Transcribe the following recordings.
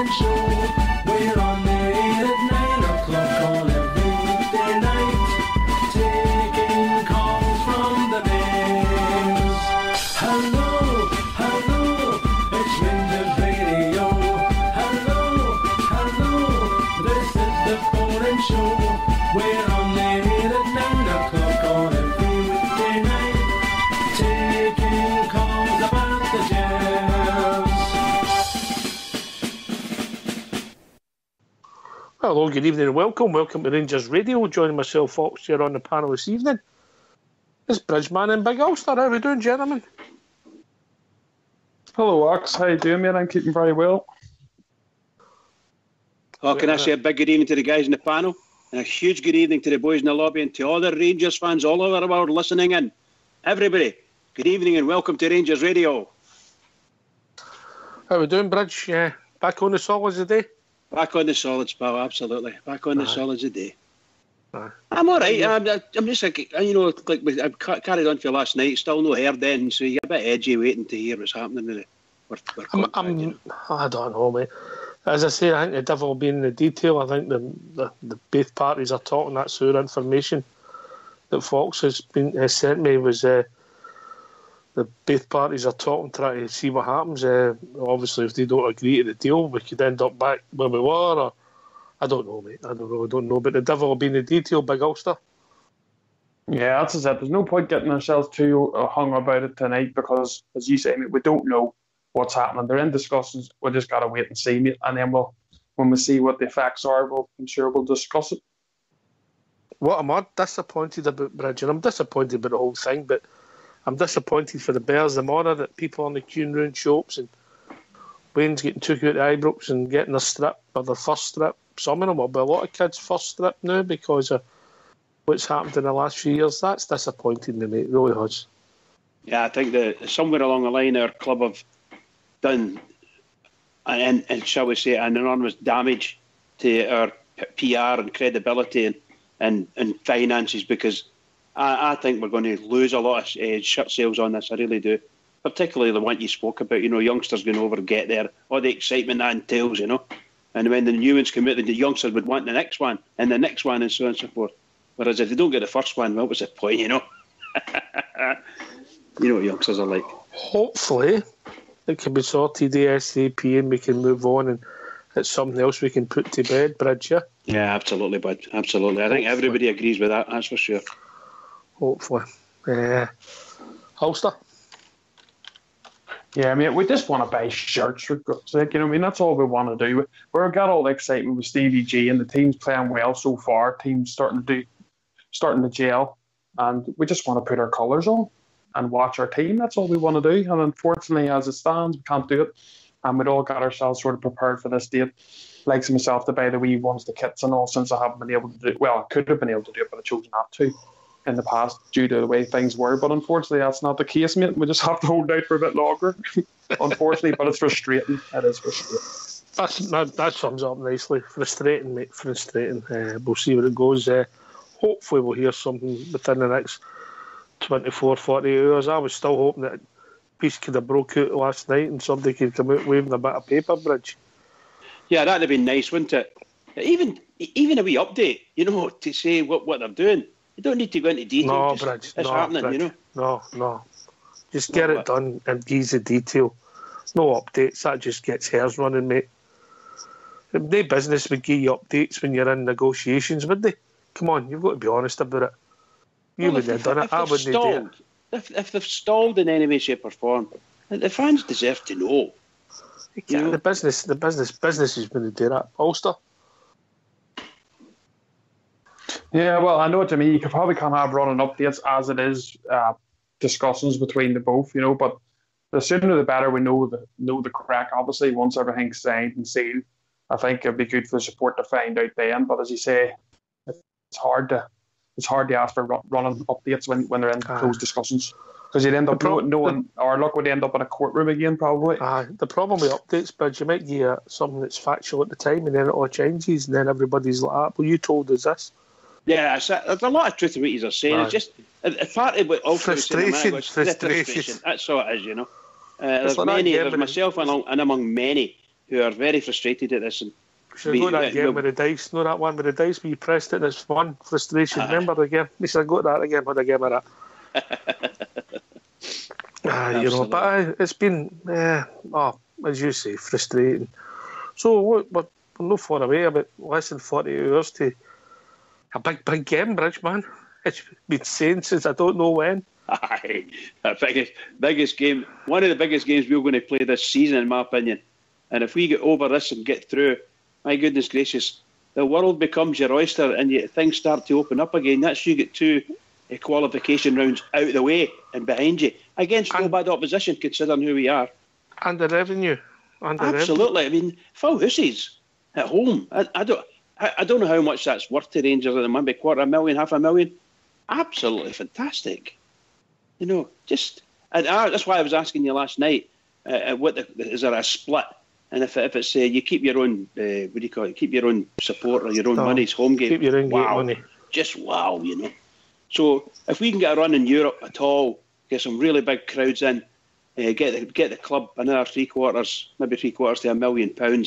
morning show. We're on the air at 9 o'clock on every weekday night, taking calls from the Bears. Hello, hello, it's Rangers Radio. Hello, hello, this is the morning show. We're on the air at 9 o'clock on every weekday night, taking calls about the Jazz. Hello, good evening and welcome. Welcome to Rangers Radio. Joining myself, Fox, here on the panel this evening. It's Bridgeman and Big Ulster. How are we doing, gentlemen? Hello, Ox. How you doing, mate? I'm keeping very well. Oh, can I say a big good evening to the guys in the panel? And a huge good evening to the boys in the lobby and to all the Rangers fans all over the world listening in. Everybody, good evening and welcome to Rangers Radio. How are we doing, Bridge? Yeah, back on the solids today? Back on the solids, pal, absolutely. Back on the solids today. Aye. I'm all right. I'm just like, I've carried on for last night. Still no hair then, so you're a bit edgy waiting to hear what's happening with it. I don't know, mate. As I say, I think the devil will be in the detail. I think the both parties are talking. That's our information that Fox has sent me was the both parties are talking, trying to see what happens. Obviously, if they don't agree to the deal, we could end up back where we were. Or I don't know, mate. I don't know. But the devil will be in the detail, Big Ulster. Yeah, that's it. There's no point getting ourselves too hung about it tonight because, as you say, mate, we don't know what's happening. They're in discussions. We just got to wait and see, mate. And then when we see what the facts are, I'm sure we'll discuss it. What I'm disappointed about, Bridge, and I'm disappointed about the whole thing, but I'm disappointed for the Bears, the more that people on the queuing round shops and Wayne's getting took out the Ibrox and getting a strip, or their first strip. Some of them will be a lot of kids' first strip now because of what's happened in the last few years. That's disappointing me, mate. It really has. Yeah, I think that somewhere along the line our club have done, and shall we say, an enormous damage to our PR and credibility and finances because I think we're going to lose a lot of shirt sales on this. I really do. Particularly the one you spoke about, youngsters going over and get there, all the excitement that entails, And when the new ones come out, the youngsters would want the next one and the next one and so on and so forth. Whereas if they don't get the first one, well, what's the point, You know what youngsters are like. Hopefully, it can be sorted ASAP and we can move on and it's something else we can put to bed, Bridge, yeah? Yeah, absolutely, bud. Absolutely. I think everybody agrees with that, that's for sure. Hopefully. Ulster? Yeah, I mean, we just want to buy shirts for God's sake. That's all we want to do. We've got all the excitement with Stevie G and the team's playing well so far. Team's starting to gel. And we just want to put our colours on and watch our team. That's all we want to do. And unfortunately, as it stands, we can't do it. And we'd all got ourselves sort of prepared for this date. Like myself to buy the wee ones, the kits and all, since I haven't been able to do it. Well, I could have been able to do it, but I chose not to in the past due to the way things were. But unfortunately, that's not the case, mate. We just have to hold out for a bit longer, unfortunately. But it's frustrating. It is frustrating. That sums up nicely. Frustrating, mate. Frustrating. We'll see where it goes. Hopefully we'll hear something within the next 24, 48 hours. I was still hoping that peace could have broke out last night and somebody could come out waving a bit of paper, Bridge. Yeah, that'd have been nice, wouldn't it? Even a wee update, to say what they're doing. You don't need to go into detail. No, Bridge. It's happening, Bridge. No. Just get it done and give the detail. No updates. That just gets hairs running, mate. No business would give you updates when you're in negotiations, would they? Come on, you've got to be honest about it. You wouldn't have done it. I wouldn't do it. If they've stalled in any way, shape or form, the fans deserve to know. The business is going to do that. Ulster? Yeah, well, I know what you mean. You could probably can't have running updates as it is discussions between the both, but the sooner the better we know the crack, obviously, once everything's signed and sealed. I think it'd be good for the support to find out then. But as you say, it's hard to ask for running updates when they're in closed discussions. Because you'd end up knowing, or luck would end up in a courtroom again, probably. The problem with updates, but you might give something that's factual at the time and then it all changes and then everybody's like, well, you told us this. Yeah, there's a lot of truth in what you're saying. It's just a part of what also frustration. That's all it is, There's many, there's myself and among many who are very frustrated at this. And should have got that game with the dice. No, that one with the dice where you pressed it and it's fun. Frustration. Remember the game? We should have got that again with a game of that. You know, but it's been, as you say, frustrating. So we're not far away, about less than 40 hours to a big game, Bridge, man. It's been saying since I don't know when. Aye, the biggest game, one of the biggest games we're going to play this season, in my opinion. And if we get over this and get through, my goodness gracious, the world becomes your oyster and things start to open up again. That's you get 2 qualification rounds out of the way and behind you against no bad opposition, considering who we are. And the revenue. Absolutely. I mean, full hussies at home. I don't know how much that's worth to Rangers at the moment. $250,000, $500,000. Absolutely fantastic. You know, that's why I was asking you last night. Is there a split? And if it's you keep your own, what do you call it? Keep your own support or your own money's home game. Keep your own gate money. Just wow, you know. So if we can get a run in Europe at all, get some really big crowds in, get the club another maybe three quarters to £1 million,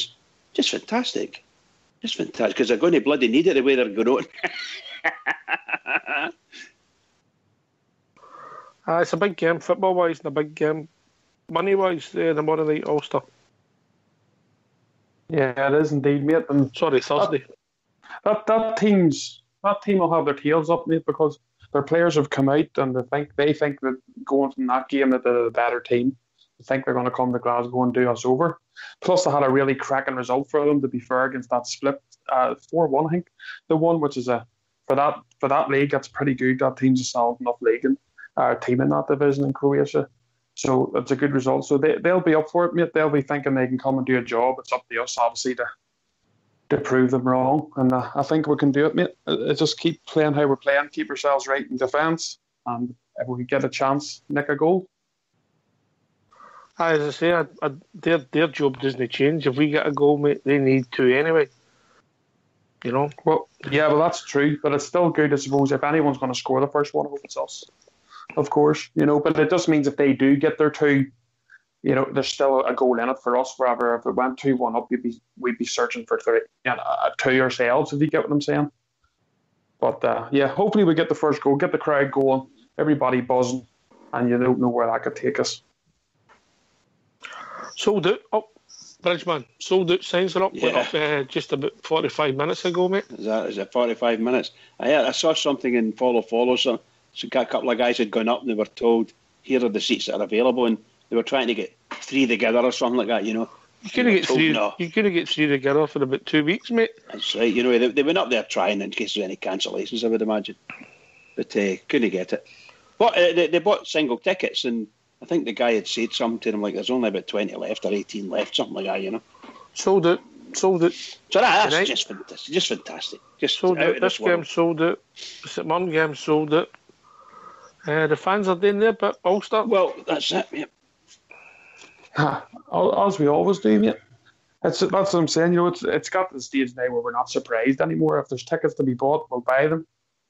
just fantastic. Just fantastic, because they're going to bloody need it the way they're going on. It's a big game football-wise and a big game money-wise the Monday night Ulster. Yeah, it is indeed, mate. And sorry, Thursday. That team will have their tails up, mate, because their players have come out and they think that going from that game that they're the better team. They think they're going to come to Glasgow and do us over. Plus, they had a really cracking result for them, to be fair, against that split 4-1, I think. The one which is for that league, that's pretty good. That team's a solid enough league and team in that division in Croatia. So it's a good result. So they'll be up for it, mate. They'll be thinking they can come and do a job. It's up to us, obviously, to prove them wrong. And I think we can do it, mate. Just keep playing how we're playing, keep ourselves right in defence, and if we get a chance, nick a goal. As I say, their job doesn't change. If we get a goal, mate, they need 2 anyway. You know? Well, yeah, that's true. But it's still good, I suppose. If anyone's going to score the first one, I hope it's us. Of course, you know. But it just means if they do get their 2, you know, there's still a goal in it for us. Wherever if it went 2-1 up, we'd be searching for 3, a 2 ourselves, if you get what I'm saying. But yeah, hopefully we get the first goal, get the crowd going, everybody buzzing, and you don't know where that could take us. Sold out. Oh, Bridgeman, sold out. Signs are up. Yeah. Went up just about 45 minutes ago, mate. Is it 45 minutes? I saw something in Follow. So a couple of guys had gone up and they were told, here are the seats that are available, and they were trying to get 3 together or something like that, you know. You couldn't get 3. No. You couldn't get 3 together for about 2 weeks, mate. That's right. You know, they went up there trying in case there's any cancellations, I would imagine, but couldn't get it. But they bought single tickets, and I think the guy had said something to them like there's only about 20 left or 18 left, something like that, you know. Sold it. So that's just fantastic. Just sold it. This game sold it. The St Mirren game sold it. The fans are doing their bit, Ulster. Well, that's it, mate. As we always do, mate. That's what I'm saying. You know, it's got to the stage now where we're not surprised anymore. If there's tickets to be bought, we'll buy them,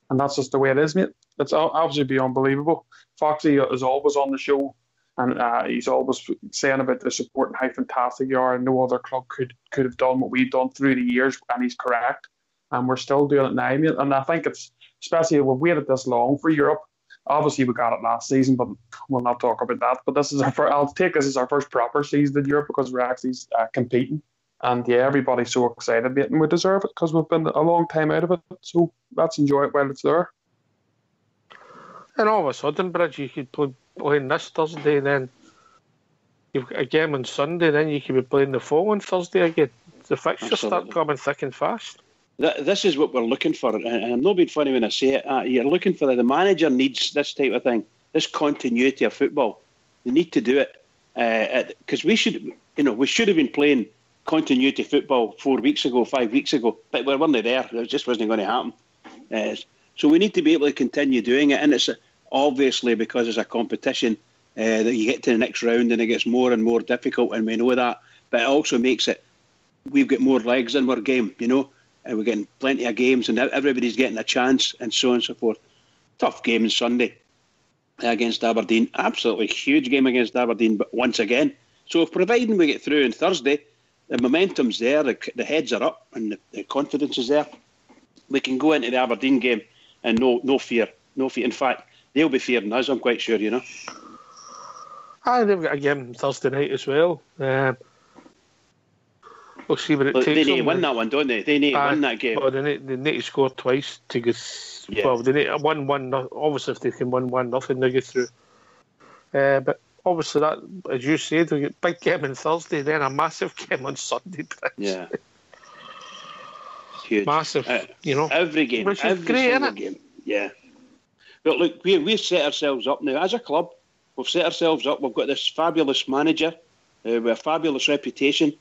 and that's just the way it is, mate. It's absolutely unbelievable. Foxy is always on the show, and he's always saying about the support and how fantastic you are, and no other club could have done what we've done through the years, and he's correct. And we're still doing it now, mate. And I think it's, especially we've waited this long for Europe. Obviously, we got it last season, but we'll not talk about that. But this is I'll take this as our first proper season in Europe because we're actually competing. And yeah, everybody's so excited, mate, and we deserve it because we've been a long time out of it. So let's enjoy it while it's there. And all of a sudden, Bridge, you could play this Thursday, and then you've got a game on Sunday, then you could be playing the following Thursday again. The fixtures start coming thick and fast. This is what we're looking for, and I'm not being funny when I say it. You're looking for the manager needs this type of thing, this continuity of football. They need to do it because we should have been playing continuity football 4 weeks ago, 5 weeks ago, but we weren't there. It just wasn't going to happen. So we need to be able to continue doing it, and it's obviously because it's a competition that you get to the next round and it gets more and more difficult, and we know that. But it also makes it we've got more legs in our game, you know. We're getting plenty of games and everybody's getting a chance and so on and so forth. Tough game on Sunday against Aberdeen. Absolutely huge game against Aberdeen, but once again. So providing we get through on Thursday, the momentum's there, the heads are up, and the confidence is there. We can go into the Aberdeen game and no fear. In fact, they'll be fearing us, I'm quite sure, They've got a game Thursday night as well. We'll see what it takes. They need to win that one, don't they? They need to win that game. Well, they need to score twice to get. Yeah. Well, they need to win 1-0. Obviously, if they can win 1-0, they get through. But obviously, that, as you said, we get big game on Thursday, then a massive game on Sunday. Yeah. Huge. Massive, Every game. Which is every great, single game. Yeah. But look, we've set ourselves up now. As a club, we've set ourselves up. We've got this fabulous manager with a fabulous reputation.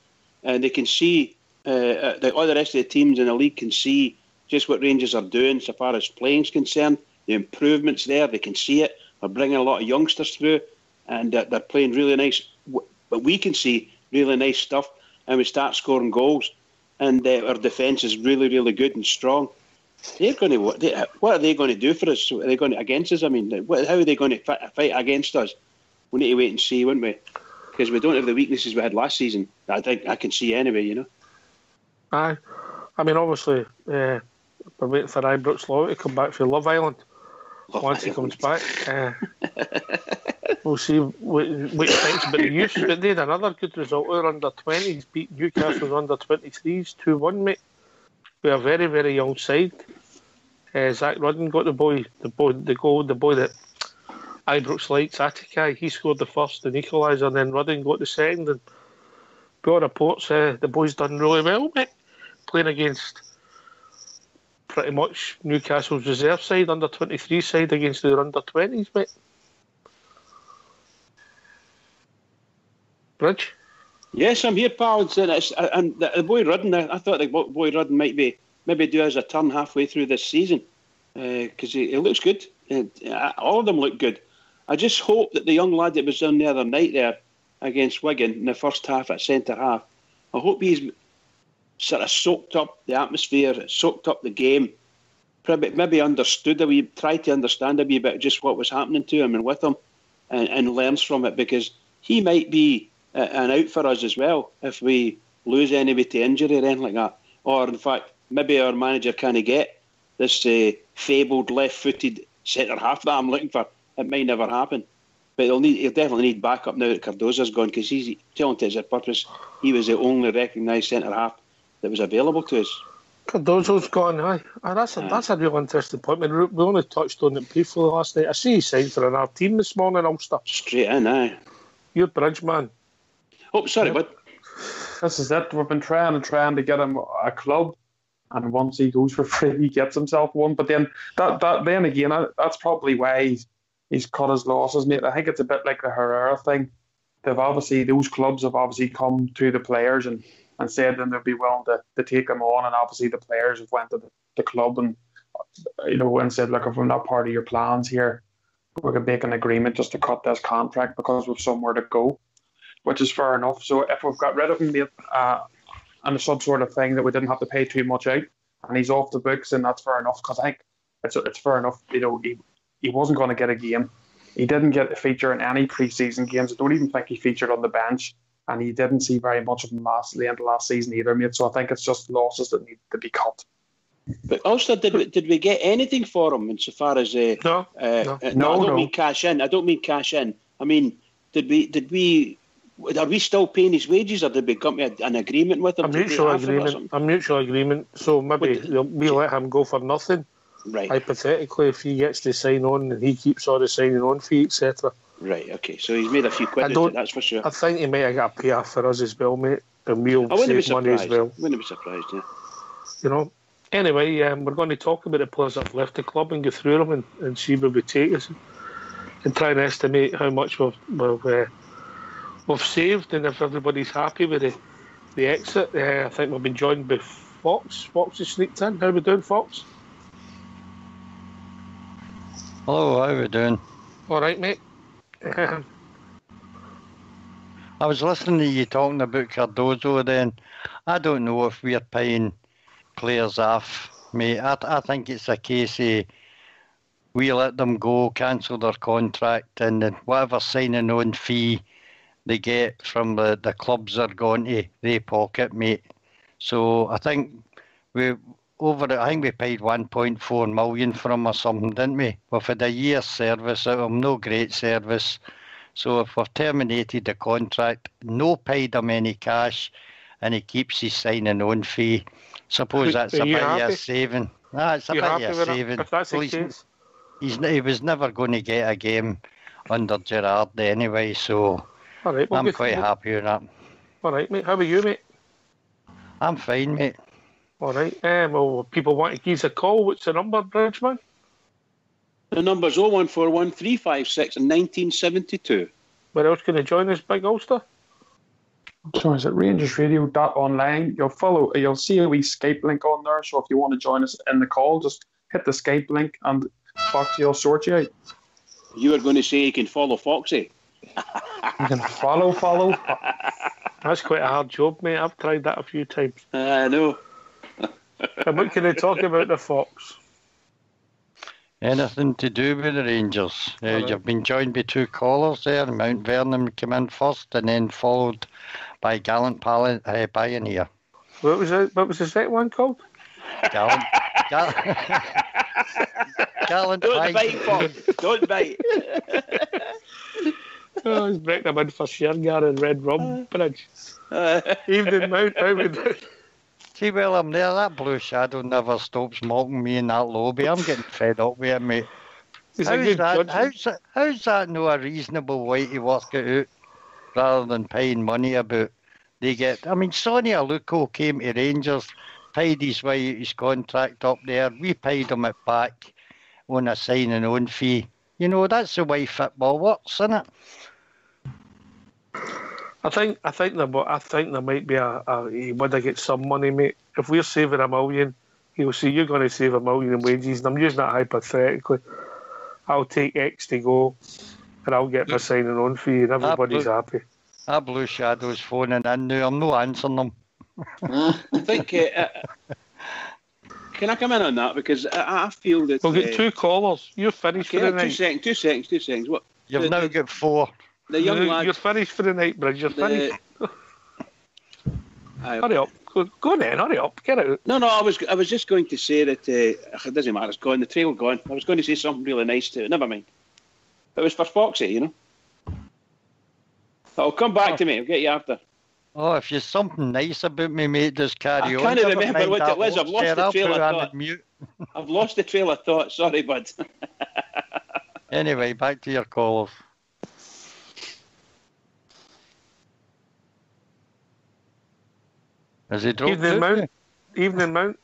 And they can see, all the rest of the teams in the league can see just what Rangers are doing so far as playing's concerned. The improvements there, they can see it. They're bringing a lot of youngsters through, and they're playing really nice. But we can see really nice stuff, and we start scoring goals. And our defence is really, really good and strong. They're going to what are they going to do for us? Are they going to against us? I mean, how are they going to fight against us? We need to wait and see, won't we? Because we don't have the weaknesses we had last season. I think I can see anyway, Aye. I mean, obviously, we're waiting for Ibrox Law to come back from Love Island. Once he comes back, we'll see what he thinks about the youth. But they had another good result. Our under-20s beat Newcastle's under-23s 2-1, mate. We're a very, very young side. Zach Rudden got the boy that Ibrox likes, Atakai. He scored the first and equaliser, and then Rudden got the second. And by all reports, the boy's done really well, mate. Playing against pretty much Newcastle's reserve side, under-23 side against their under-20s, mate. Bridge? Yes, I'm here, pal. And the boy Rudden, I thought the boy Rudden might maybe do us a turn halfway through this season because he looks good. All of them look good. I just hope that the young lad that was on the other night there against Wigan in the first half at centre half, I hope he's sort of soaked up the atmosphere, soaked up the game, maybe understood tried to understand a wee bit just what was happening to him and with him, and learns from it, because he might be an out for us as well if we lose anybody to injury or anything like that. Or in fact, maybe our manager can't get this fabled left-footed centre half that I'm looking for. It might never happen, but he'll definitely need backup now that Cardozo's gone, because he's telling to his purpose. He was the only recognised centre half that was available to us. Cardozo's gone, aye. That's a real interesting point. I mean, we only touched on it briefly last night. I see he signed for another team this morning, Ulster. Straight in, aye. You're Bridge, man. Oh, sorry, what? This is it. We've been trying to get him a club, and once he goes for free, he gets himself one. But then then again, that's probably why he's cut his losses, mate. I think it's a bit like the Herrera thing. Those clubs have obviously come to the players and said that they'll be willing to take them on, and obviously the players have went to the club and and said, look, if we're not part of your plans here, we can make an agreement just to cut this contract because we've somewhere to go, which is fair enough. So if we've got rid of him, mate, and some sort of thing that we didn't have to pay too much out, and he's off the books, and that's fair enough, because I think it's fair enough. He wasn't going to get a game. He didn't get a feature in any pre-season games. I don't even think he featured on the bench, and he didn't see very much of him the end of last season either, mate. So I think it's just losses that need to be cut. But also, did we get anything for him insofar as No. I don't mean cash in. I mean, are we still paying his wages, or did we come to an agreement with him? A mutual agreement. So maybe we let him go for nothing. Right. Hypothetically, if he gets to sign on and he keeps all the signing on fee, etc. Right, okay. So he's made a few quid, that's for sure. I think he might have got a payoff for us as well, mate. And we'll save money as well. I wouldn't be surprised, yeah. Anyway, we're going to talk about the players that have left the club and go through them and see where we take us and try and estimate how much we've saved, and if everybody's happy with the exit. I think we've been joined by Fox. Fox has sneaked in. How are we doing, Fox? Hello, how are we doing? All right, mate. I was listening to you talking about Cardozo then. I don't know if we're paying players off, mate. I think it's a case of we let them go, cancel their contract, and then whatever signing on fee they get from the clubs they're going to their pocket, mate. So I think we paid 1.4 million for him or something, didn't we? We've had a year's service out of him, no great service. So if we've terminated the contract, no paid him any cash, and he keeps his signing on fee, suppose that's a bit of a saving. It's a bit of a saving. If that's the case. He was never going to get a game under Gerrard anyway, so all right, I'm quite happy with that. All right, mate. How about you, mate? I'm fine, mate. All right. Well, people want to give us a call. What's the number, Bridgeman? The number's 0141 356 1972. Where else can you join us, Big Ulster? So is it rangersradio.online? You'll see a wee Skype link on there. So if you want to join us in the call, just hit the Skype link and Foxy will sort you out. You were going to say you can follow Foxy. You can follow. That's quite a hard job, mate. I've tried that a few times. I know. And what can I talk about the Fox? Anything to do with the Rangers. You've been joined by two callers there. Mount Vernon came in first and then followed by Gallant Pioneer. What was the second one called? Gallant Don't Pioneer. bite, Fox. Don't bite. Oh, he's breaking them in for Shergar and Red Rum Bridge. Evening, Mount. How we doing? See, well, I'm there. That blue shadow never stops mocking me in that lobby. I'm getting fed up with it, mate. How's that no a reasonable way to work it out rather than paying money about they get? I mean, Sonny Aluko came to Rangers, paid his way out his contract up there. We paid him it back on a signing on fee. You know, that's the way football works, isn't it? I think there might be he would have get some money, mate. If we're saving $1 million, he'll say you're going to save $1 million in wages, and I'm using that hypothetically. I'll take X to go, and I'll get my signing on fee, and everybody's happy. That blue shadow's phoning in now. I'm not answering them. I think. Can I come in on that? Because I feel that we'll get two callers. You're finished for the night. Two seconds. What? You've now got four. The young lad. You're finished for the night, Bridge. You're finished. Hurry up. Go on then, hurry up. Get out. No, I was just going to say that it doesn't matter, it's gone, the trail gone. I was going to say something really nice to it, never mind. It was for Foxy, you know. It'll come back to me, I'll get you after. Oh, if you've something nice about me, mate, just carry on. I can't remember what it was, I've lost the trail of thought. I've lost the trail of thought, sorry bud. Anyway, back to your callers. Has he dropped Evening, Mount. Evening, Mount.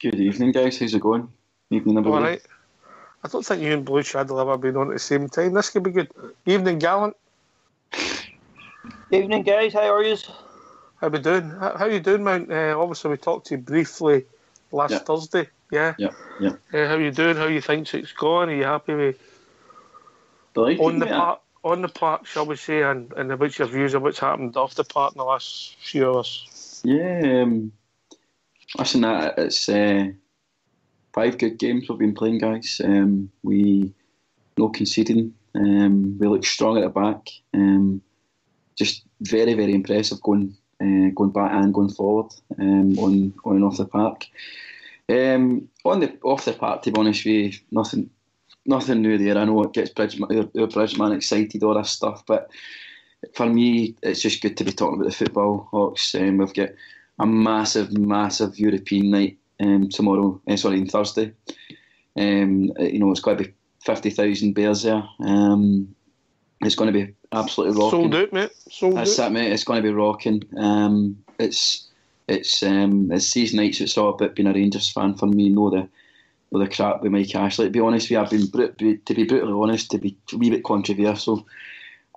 Good evening, guys. How's it going? Evening, everybody. All right. I don't think you and Blue Shadow have ever been on at the same time. This could be good. Evening, Gallant. Evening, guys. How are you? How we doing? How you doing, Mount? Obviously, we talked to you briefly last Thursday. Yeah. How you doing? How you think it's going? Are you happy with on the park, shall we say, and about your views of what's happened off the park in the last few hours? Yeah, listen, it's 5 good games we've been playing, guys. We no conceding. We look strong at the back. Just very, very impressive going back and going forward on and off the park. Off the park, to be honest with you, nothing new there. I know it gets Bridgeman excited, all this stuff, but for me, it's just good to be talking about the football, Hawks. We've got a massive, massive European night on Thursday. It's going to be 50,000 bears there. It's going to be absolutely rocking. Sold out, mate. That's it, mate. It's going to be rocking. It's season nights. It's all about being a Rangers fan for me. Know the crap with Mike Ashley. To be honest with you, to be brutally honest, to be a wee bit controversial.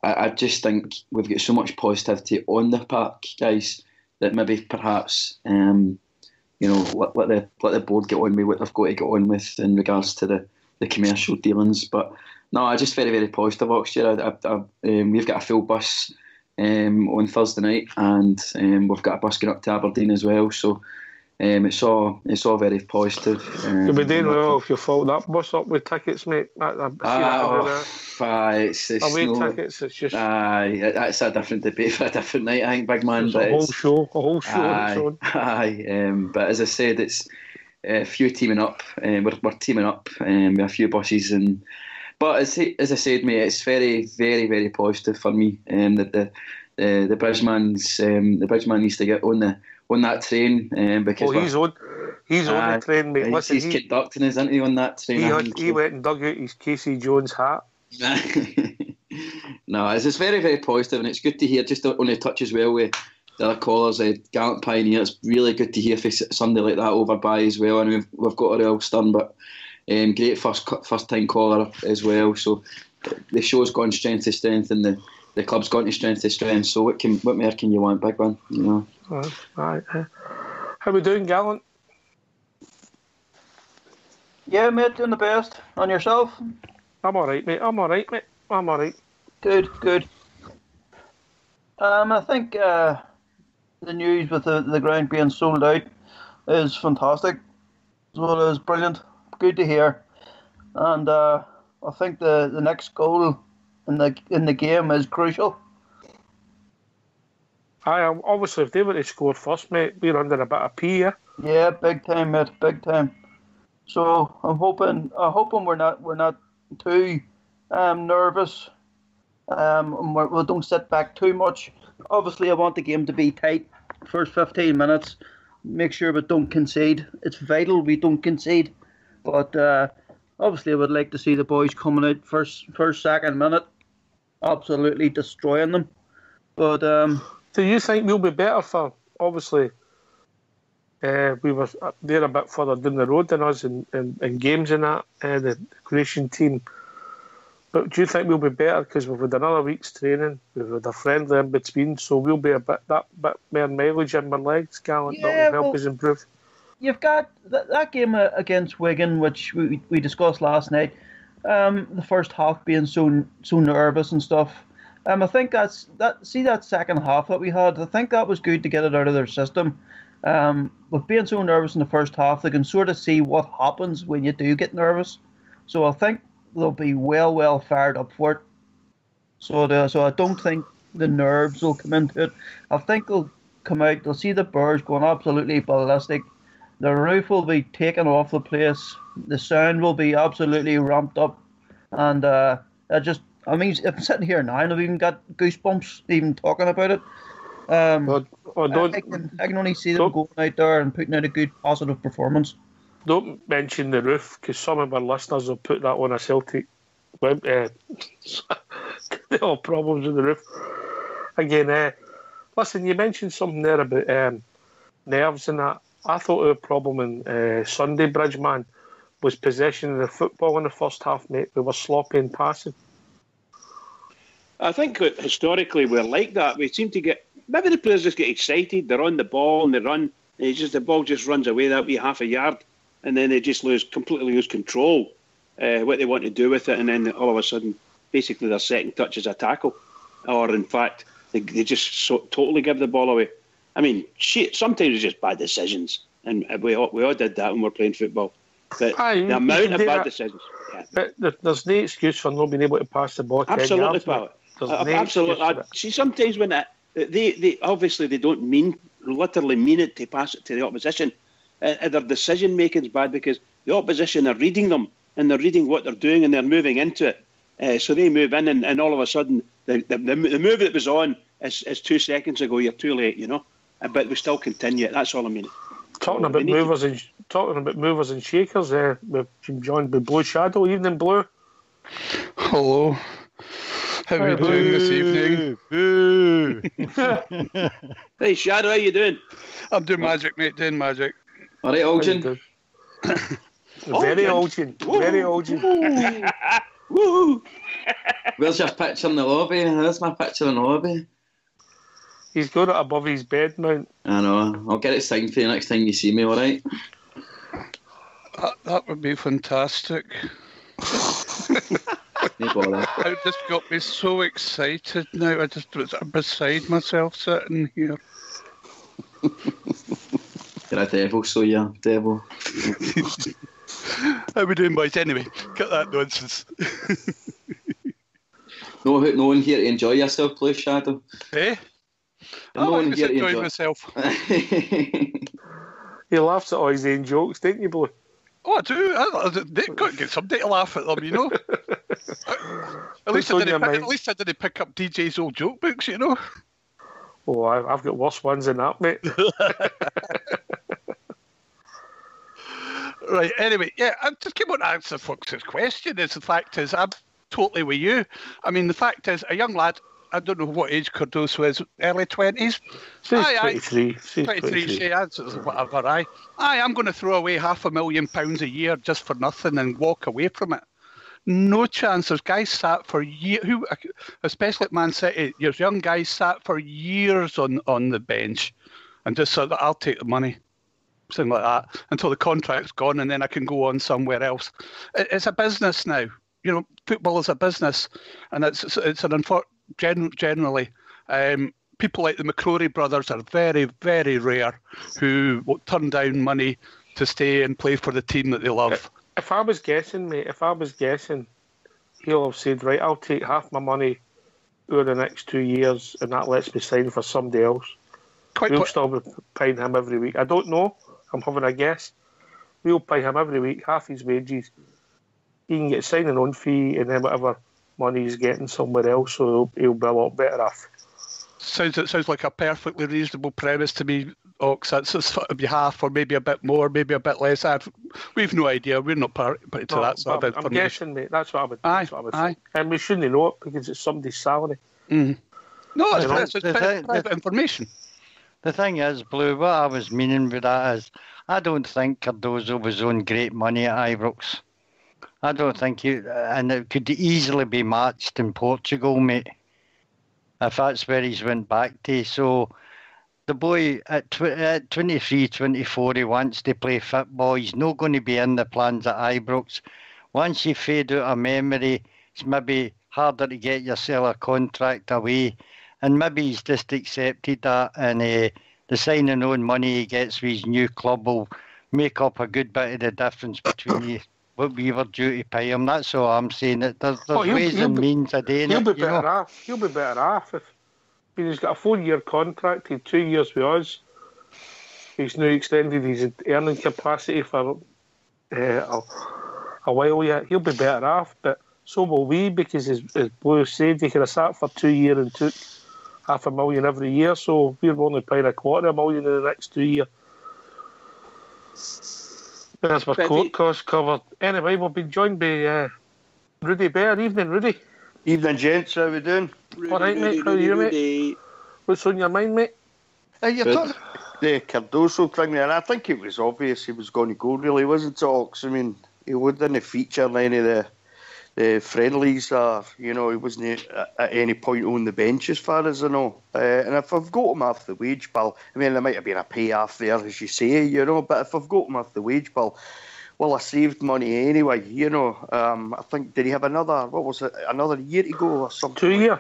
I just think we've got so much positivity on the park, guys, that maybe perhaps let the board get on with what they've got to get on with in regards to the commercial dealings. But no, I just very, very positive, Oxford. We've got a full bus on Thursday night, and we've got a bus going up to Aberdeen as well. So It's all very positive. You'll be doing well if you followed that bus up with tickets, mate. It's away no, tickets. It's just that's a different debate for a different night, I think, big man. it's a whole show. A whole show. on its own. But as I said, it's a few teaming up. We're teaming up with a few buses, but as I said, mate, it's very, very, very positive for me. That the Bridgeman needs to get on that train because he's on the train, mate. Listen, he's conducting us, isn't he, on that train? He went and dug out his Casey Jones hat. No, it's very, very positive, and it's good to hear. Just on the touch as well with the other callers, Gallant Pioneer. It's really good to hear for somebody like that over by as well. And we've got Ariel Stern, but great first time caller as well. So the show's gone strength to strength, and the club's gone to strength to strength. So what more can you want, big one? You know. Right. How we doing, Gallant? Yeah, mate, doing the best. On yourself? I'm all right, mate. I'm all right. Good. I think the news with the ground being sold out is fantastic, as well as brilliant. Good to hear. And I think the next goal in the game is crucial. Obviously, if they were to score first, mate, we're under a bit of pee, yeah? Yeah, big time, mate, big time. So I'm hoping we're not too nervous. We don't sit back too much. Obviously, I want the game to be tight. First 15 minutes, make sure we don't concede. It's vital we don't concede. But obviously, I would like to see the boys coming out first, second minute, absolutely destroying them. But do you think we'll be better for? Obviously, we were there a bit further down the road than us in games and that. The Croatian team. But do you think we'll be better because we've had another week's training, we've had a friendly in between, so we'll be that bit more mileage in my legs, Gallant, that will help us improve. You've got that game against Wigan, which we discussed last night. The first half being so nervous and stuff. I think that second half that we had, I think that was good to get it out of their system. With being so nervous in the first half, they can sort of see what happens when you do get nervous. So I think they'll be well fired up for it. So I don't think the nerves will come into it. I think they'll come out, they'll see the Bears going absolutely ballistic. The roof will be taken off the place. The sound will be absolutely ramped up. And if I'm sitting here now and I've even got goosebumps even talking about it. I can only see them going out there and putting out a good positive performance. Don't mention the roof, because some of our listeners will put that on a Celtic web. They have problems with the roof. Again, listen, you mentioned something there about nerves and that. I thought our problem in Sunday, Bridgeman, was possession of the football in the first half, mate. We were sloppy in passing. I think historically we're like that. We seem to maybe the players just get excited, they're on the ball and they run, and the ball just runs away that wee half a yard. And then they just completely lose control, what they want to do with it, and then all of a sudden, basically their second touch is a tackle, or in fact, they just totally give the ball away. I mean, sometimes it's just bad decisions, and we all did that when we were playing football. But the amount of bad decisions. Yeah. But there's no excuse for not being able to pass the ball. Absolutely, pal. Absolutely. See, sometimes when they obviously they don't literally mean it to pass it to the opposition. Their decision making is bad because the opposition are reading them and they're reading what they're doing and they're moving into it. So they move in and all of a sudden the move that was on is 2 seconds ago. You're too late, you know. But we still continue. That's all I mean. Talking about movers and shakers. We've been joined by Blue Shadow. Evening, Blue. Hello. How are you doing this evening? Boo. Hey, Shadow, how you doing? I'm doing magic, mate. Doing magic. All right, Olgin. Very Olgin. Very Olgin. Woo! Where's your picture in the lobby? There's my picture in the lobby. He's got it above his bed mount. I know. I'll get it signed for you next time you see me, all right? That would be fantastic. It just got me so excited now. I just was beside myself sitting here. You're a devil, so yeah, devil. How we doing, boys? Anyway, cut that nonsense. No one here to enjoy yourself, Blue Shadow. Eh? No one I here to enjoy enjoy myself. He laughs at all his own jokes, don't you, Blue? Oh, I do. They've got to get somebody to laugh at them, you know. At least I didn't pick up DJ's old joke books, you know. Oh, I've got worse ones than that, mate. Right, anyway, yeah, I just came on to answer Fox's question. The fact is, I'm totally with you. I mean, the fact is, a young lad, I don't know what age Cardoso is, early 20s? She's 23. She's 23, that's whatever, aye, I'm going to throw away £500,000 a year just for nothing and walk away from it. No chance. There's guys sat for years, especially at Man City, there's young guys sat for years on the bench and just said, I'll take the money. Something like that, until the contract's gone and then I can go on somewhere else. It's a business now. You know, football is a business, and it's generally people like the McCrory brothers are very, very rare who will turn down money to stay and play for the team that they love. If I was guessing, mate, he'll have said, right, I'll take half my money over the next 2 years and that lets me sign for somebody else. We'll still be paying him every week. I don't know. I'm having a guess. We'll pay him every week, half his wages. He can get signing on fee and then whatever money he's getting somewhere else, so he'll be a lot better off. Sounds like a perfectly reasonable premise to me, Ox. That's sort of half or maybe a bit more, maybe a bit less. We've no idea. We're not party to that sort of information. I'm guessing, mate. That's what I would think. And we shouldn't know it because it's somebody's salary. Mm. No, it's private information. The thing is, Blue, what I was meaning with that is, I don't think Cardoso was on great money at Ibrox. I don't think and it could easily be matched in Portugal, mate, if that's where he's went back to. So the boy at 23, 24, he wants to play football. He's not going to be in the plans at Ibrox. Once you fade out of memory, it's maybe harder to get yourself a contract away. And maybe he's just accepted that, and the signing on money he gets with his new club will make up a good bit of the difference between what we were due to pay him. That's all I'm saying. There's ways and means of doing it. He'll be better off. He'll be better off if he's got a 4-year contract. He had 2 years with us. He's now extended his earning capacity for a while yet. He'll be better off, but so will we, because as Blue said, he could have sat for 2 years and took $500,000 every year, so we're only paying $250,000 in the next 2 years. That's my court costs covered. Anyway, we'll be joined by Rudy Bear. Evening, Rudy. Evening, gents. How we doing? All right, mate. How are you, mate? What's on your mind, mate? You're talking the Cardoso thing there. I think it was obvious he was going to go, really, wasn't it, Ox? I mean, he wouldn't feature in any of the friendlies, he wasn't at any point on the bench as far as I know. And if I've got him off the wage bill, I mean, there might have been a payoff there, as you say, but if I've got him off the wage bill, well, I saved money anyway, I think, did he have another year to go or something? 2 years.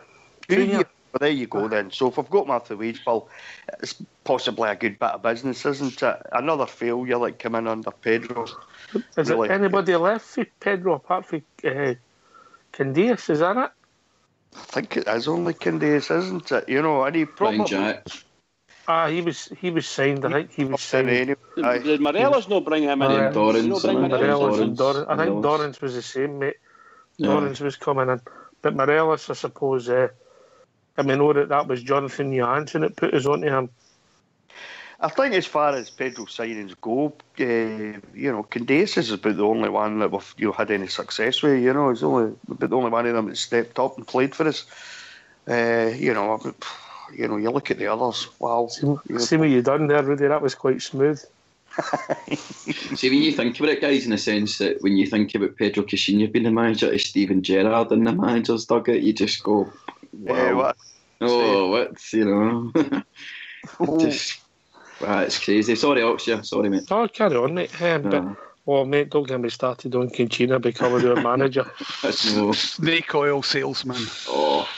2 years. Well, there you go then. So if I've got him off the wage bill, it's possibly a good bit of business, isn't it? Another failure like coming under Pedro. Is there anybody left for Pedro apart from Candeias, is that it? I think it is only Candeias, isn't it? And he probably... Jack. He was signed. I think he was signed. Anyway. Did Morelos not bring him in? Morelos and Dorrans. I think Dorrans was the same, mate. Yeah. Dorrans was coming in. But Morelos, I suppose, we know that was Jonathan Johansson that put us onto him. I think as far as Pedro signings go, Candeias is about the only one that we've had any success with. He's only about the only one of them that stepped up and played for us. You look at the others. Wow. See what you done there, Rudy. That was quite smooth. See, when you think about it, guys, in the sense that when you think about Pedro Caixinha being the manager to Steven Gerrard in the manager's dugout, you just go, wow. It's crazy. Sorry, Oxia. Sorry, mate. Oh, carry on, mate. Mate, don't get me started on Caixinha becoming our manager. Snake oil salesman. Oh.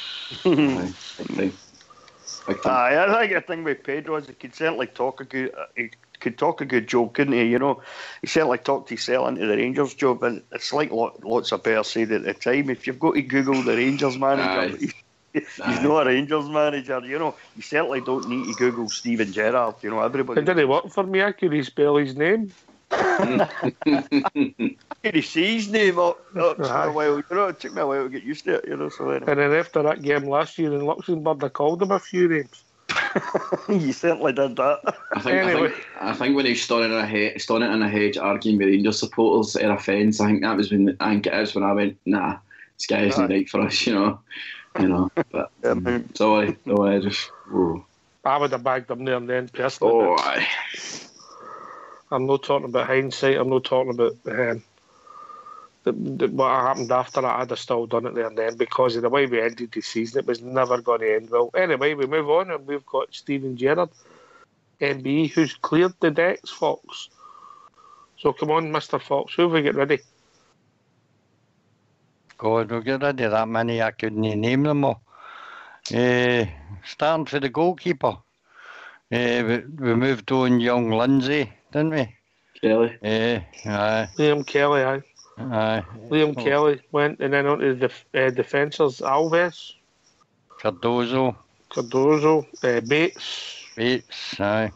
I think the thing with Pedro is he could certainly talk a good. He could talk a good job, couldn't he? You know, he certainly talked himself into the Rangers job, and it's like lots of players said at the time. If you've got to Google the Rangers manager, he's not a Rangers manager. You know, you certainly don't need to Google Steven Gerrard. You know, everybody. It didn't work for me. I couldn't spell his name. Can you see his name? It took me a while. You know, it took me a while to get used to it. You know, so anyway. And then after that game last year in Luxembourg, I called him a few names. You certainly did that. I think when he was standing in a hedge arguing with Rangers supporters at a fence, I think it is when I went, nah, this guy isn't right for us, you know. But sorry, no, I just. Whoa. I would have bagged him there and then personally. Oh, aye. I'm not talking about hindsight. I'm not talking about what happened after that. I'd have still done it there and then because of the way we ended the season. It was never going to end well. Anyway, we move on and we've got Steven Gerrard, MB, who's cleared the decks, Fox. So come on, Mr. Fox, who have we get ready? God, we'll get rid of that many. I couldn't name them all. Starting for the goalkeeper. We moved on young Lindsay, didn't we? Kelly. Liam Kelly, aye. Liam Kelly went and then on to the defenders, Alves. Cardozo. Bates, aye.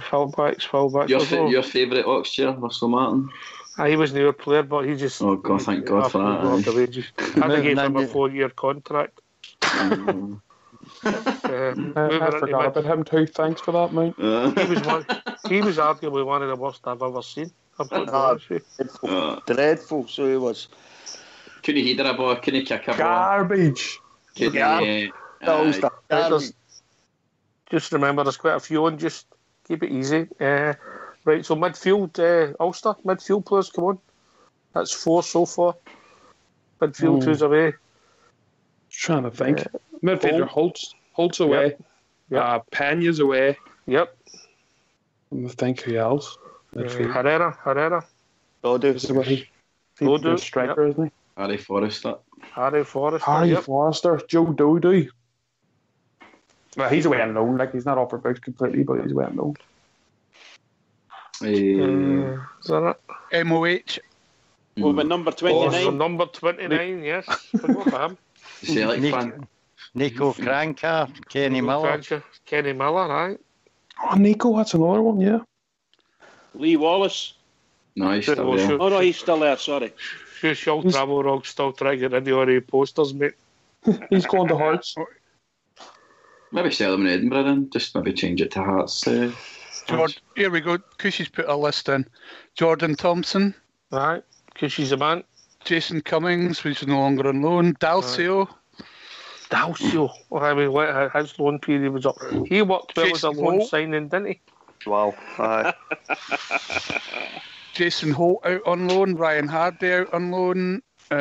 Fullbacks. Your favourite Oxford, Russell Martin? He was newer player, but he just... Oh, God, thank God for that. I gave him a 4-year contract. I forgot about him too. Thanks for that, mate. He was arguably one of the worst I've ever seen. Dreadful, so he was. Couldn't he header a ball? Couldn't he kick a ball? Garbage. Just remember, there's quite a few on. Just keep it easy. Right, so midfield, Ulster, midfield players, come on. That's 4 so far. Midfield, who's away? Trying to think. Midfielder Holt's away. Yep. Pena's away. Yep. I think who else? Herrera. Dodo. Striker, isn't he? Harry Forrester. Harry Forrester. Joe Dodo. Well, he's away on loan. Like, he's not off our books completely, but he's away on loan. Is that it? MOH. Movement number 29. Number 29, yes. Forgot about him. Nico Kranker, Kenny Miller. Kenny Miller, right? Oh, Nico, that's another one, yeah. Lee Wallace. No, he's still there. Oh, no, he's still there, sorry. Shall Travel Rock still trying to get into all the posters, mate. He's going to Hearts. Maybe sell them in Edinburgh then. Just maybe change it to Hearts. Here we go. Cushy's put a list in. Jordan Thompson. Right. Cushy's a man. Jason Cummings, which is no longer on loan. Dalcio. Well, I mean, his loan period was up. He worked well as a loan signing, didn't he? Wow. Jason Holt out on loan. Ryan Hardy out on loan. I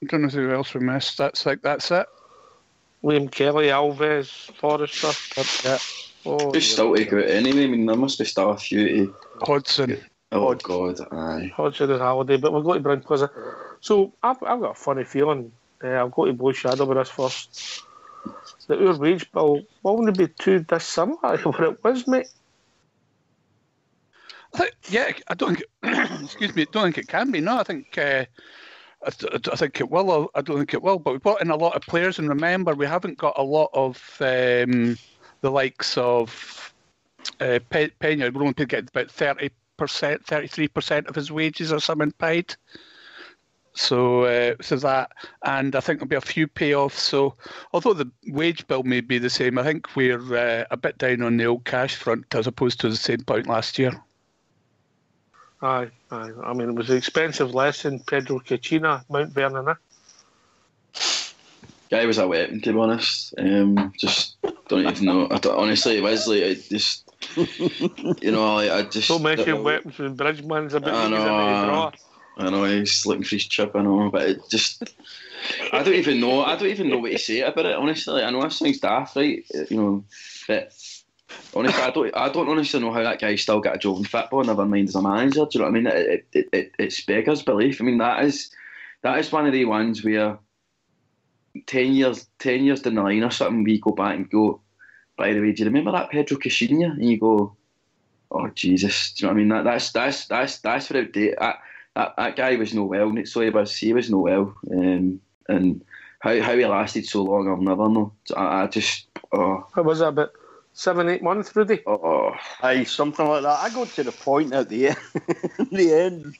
don't know who else we missed. That's it. Liam Kelly, Alves, Forrester. Who's still to go out anyway? I mean, there must be still a few. Hodgson. Oh, God, aye. Hodgson and Halliday, but we're going to bring players in. So, I've got a funny feeling. I'll go to Blue Shadow with this first. That our wage bill won't be too dissimilar to what it was, mate. I don't think. Excuse me. I don't think it can be. No, I think. I think it will. I don't think it will. But we brought in a lot of players, and remember, we haven't got a lot of the likes of Pena. We're only getting about 30%, 33% of his wages or something paid. So that, and I think there'll be a few payoffs. So although the wage bill may be the same, I think we're a bit down on the old cash front as opposed to the same point last year. Aye. I mean, it was an expensive lesson. Pedro Cachina, Mount Vernon. Guy was a weapon, to be honest. Just don't even know. Honestly, Wesley, I just, I just. Don't mention weapons when Bridgman's a bit easier. I know he's looking for his chip. I know, but it just. I don't even know what to say about it. Honestly, I know this thing's daft, right? But honestly, I don't honestly know how that guy still got a job in football. Never mind as a manager. Do you know what I mean? It's beggars belief. I mean, that is one of the ones where 10 years down the line or something, we go back and go, by the way, do you remember that Pedro Caixinha? And you go, oh Jesus, do you know what I mean? That's for outdated. That guy was no well. So he was no well. And how he lasted so long, I'll never know. I just, What was that, about 7-8 months, Rudy? Aye, something like that. I got to the point at the end, the end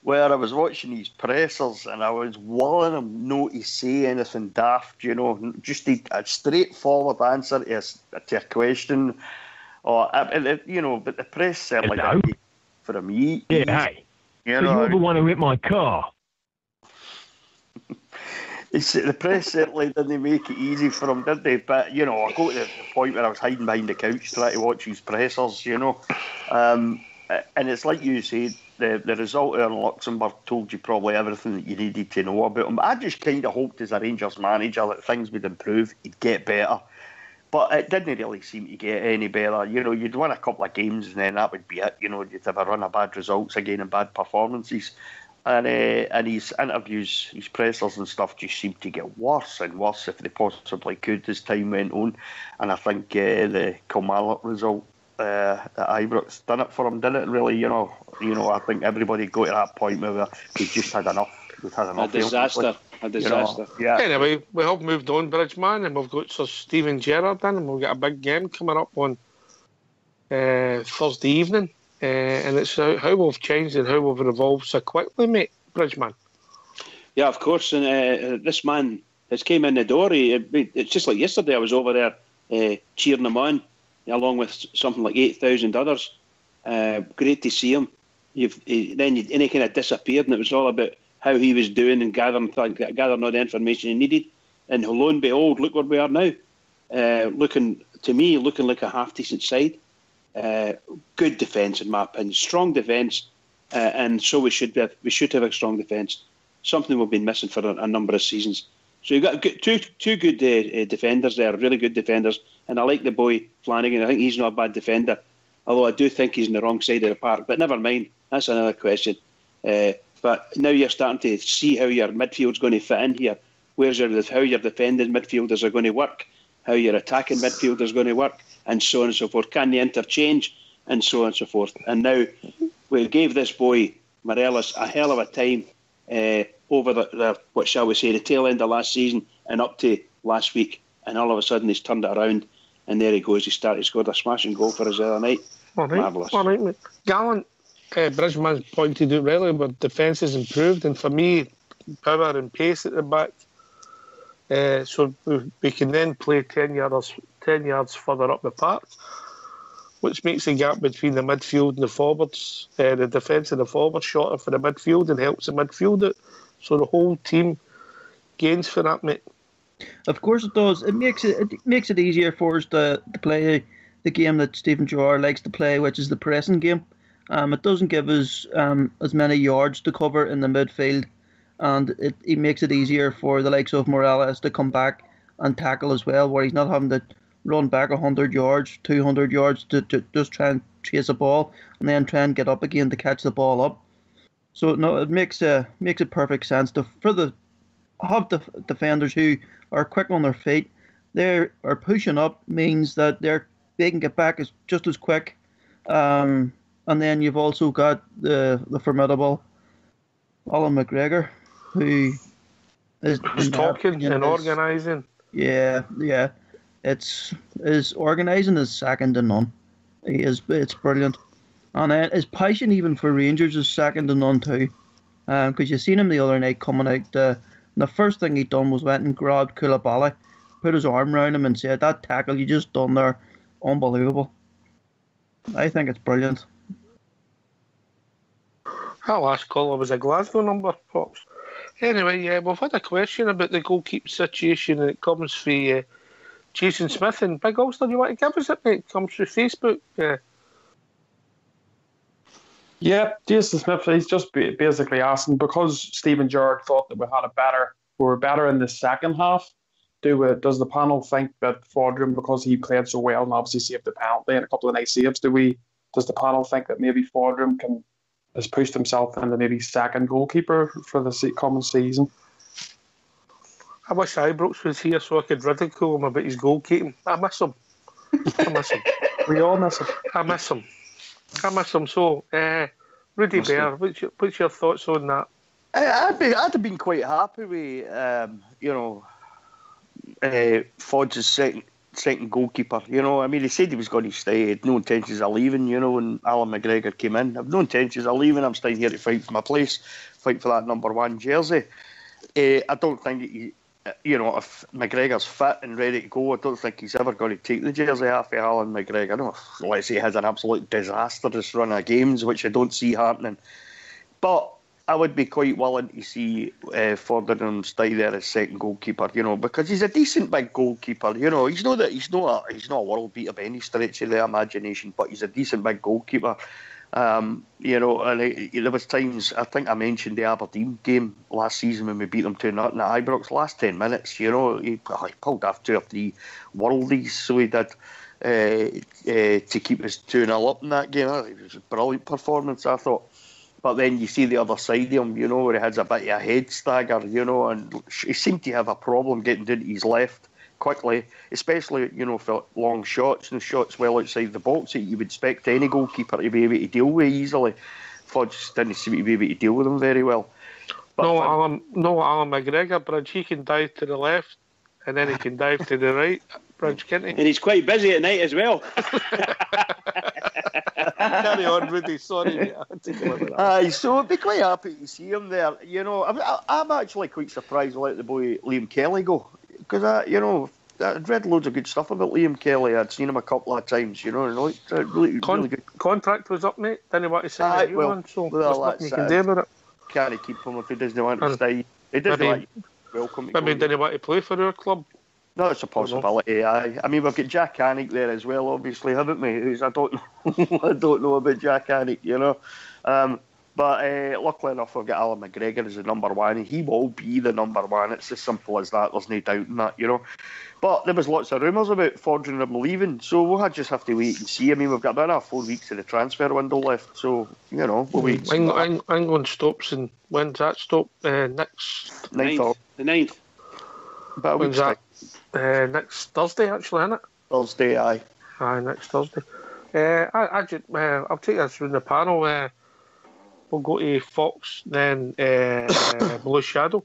where I was watching these pressers and I was willing him not to say anything daft, you know, just a straightforward answer to a question. You know, but the press said like that for him. Hey. You know, you're the one who hit my car. The press certainly didn't make it easy for him, did they? But, you know, I got to the point where I was hiding behind the couch trying to watch his pressers, you know. And it's like you said, the result in Luxembourg told you probably everything that you needed to know about him. I just kind of hoped as a Rangers manager that things would improve, he'd get better. But it didn't really seem to get any better. You know, you'd win a couple of games and then that would be it. You know, you'd have a run of bad results again and bad performances. And his interviews, his pressers and stuff just seemed to get worse and worse if they possibly could as time went on. And I think the Kilmarnock result at Ibrox done it for him, didn't it? Really, you know, I think everybody got to that point where we just had enough. We've had enough. A disaster. You know, yeah. Anyway, we have moved on, Bridgeman, and we've got Sir Stephen Gerrard in, and we've got a big game coming up on Thursday evening. And it's how we've changed and how we've evolved so quickly, mate, Bridgeman. Yeah, of course. And this man has came in the door. It's just like yesterday. I was over there cheering him on, along with something like 8,000 others. Great to see him. Then he kind of disappeared, and it was all about how he was doing and gathering all the information he needed. And lo and behold, look where we are now. Looking like a half decent side. Good defence, in my opinion. Strong defence, and so we should have a strong defence. Something we've been missing for a number of seasons. So you've got two good defenders there, really good defenders. And I like the boy Flanagan. I think he's not a bad defender, although I do think he's in the wrong side of the park. But never mind, that's another question. But now you're starting to see how your midfield's going to fit in here. How your defending midfielders are going to work, how your attacking midfielders are going to work, and so on and so forth. Can they interchange, and so on and so forth. And now we gave this boy Morelos a hell of a time over the what shall we say, the tail end of last season and up to last week, and all of a sudden he's turned it around, and there he goes. He scored a smashing goal for us the other night. Marvellous. All right, mate. Gallant. Bridgman's pointed out really, but defence has improved, and for me, power and pace at the back. So we can then play 10 yards further up the park, which makes the gap between the midfield and the forwards, the defence and the forwards, shorter for the midfield and helps the midfield out. So the whole team gains for that, mate. Of course it does. It makes it easier for us to play the game that Stephen Gerrard likes to play, which is the pressing game. It doesn't give us as many yards to cover in the midfield, and it makes it easier for the likes of Morelos to come back and tackle as well, where he's not having to run back 100 yards, 200 yards to just try and chase a ball and then try and get up again to catch the ball up. So no, it makes it perfect sense to have the defenders who are quick on their feet. They are pushing up means that they can get back just as quick. And then you've also got the formidable Alan McGregor, who is talking and organising. Yeah. His organising is second to none. It's brilliant. And his passion even for Rangers is second to none too. Because you seen him the other night coming out. The first thing he done was went and grabbed Koulibaly, put his arm around him and said, "That tackle you just done there, unbelievable." I think it's brilliant. That last caller was a Glasgow number, Pops. Anyway, yeah, we've had a question about the goalkeeper situation, and it comes from Jason Smith. And Big Ulster, do you want to give us it, mate? It comes through Facebook. Yeah, Jason Smith, he's just basically asking, because Stephen Gerrard thought that we were better in the second half, does the panel think that Fordham, because he played so well and obviously saved the penalty and a couple of nice saves, does the panel think that maybe Fordham has pushed himself into maybe second goalkeeper for the coming season? I wish Ibrox was here so I could ridicule him about his goalkeeping. I miss him. We all miss him. I miss him. So, Rudy Bear, what's your thoughts on that? I'd have been quite happy with, Fod's second goalkeeper. I mean, he said he was going to stay. He had no intentions of leaving, when Alan McGregor came in. I've no intentions of leaving. I'm staying here to fight for my place, fight for that number 1 jersey. I don't think, if McGregor's fit and ready to go, I don't think he's ever going to take the jersey off of Alan McGregor. No, unless he has an absolute disastrous run of games, which I don't see happening. But I would be quite willing to see Ferdinand stay there as second goalkeeper, because he's a decent big goalkeeper. He's not a world beater by any stretch of the imagination, but he's a decent big goalkeeper. And there was times, I think I mentioned the Aberdeen game last season when we beat them 2-0 at Ibrox. Last 10 minutes, he pulled off 2 or 3 worldies, so he did to keep us 2-0 up in that game. It was a brilliant performance, I thought. But then you see the other side of him, where he has a bit of a head stagger, and he seemed to have a problem getting down to his left quickly, especially, for long shots and shots well outside the box that you would expect any goalkeeper to be able to deal with easily. Fudge just didn't seem to be able to deal with them very well. But Alan McGregor, Bridge, he can dive to the left and then he can dive to the right, Bridge, can't he? And he's quite busy at night as well. Carry on, Rudy, sorry. So I'd be quite happy to see him there. I'm actually quite surprised to let the boy Liam Kelly go. Because, I'd read loads of good stuff about Liam Kelly. I'd seen him a couple of times, really good. Contract was up, mate. Didn't want to sign a new one, so there's nothing you can do about it. Can't keep him if he doesn't want to stay. He doesn't like welcome. Maybe didn't want to play for our club. No, it's a possibility. I mean, we've got Jack Hannick there as well, obviously, haven't we? I don't know about Jack Hannick, But luckily enough, we've got Alan McGregor as the number 1. He will be the number 1. It's as simple as that. There's no doubt in that, But there was lots of rumours about Fordringham leaving, so we'll just have to wait and see. I mean, we've got about 4 weeks of the transfer window left, so, we'll wait. England stops, and when's that stop? Next... 9th. The 9th. About a week's time. Next Thursday, actually, isn't it? Thursday, aye. Aye, next Thursday. I'll take us through the panel. We'll go to Fox, then Blue Shadow.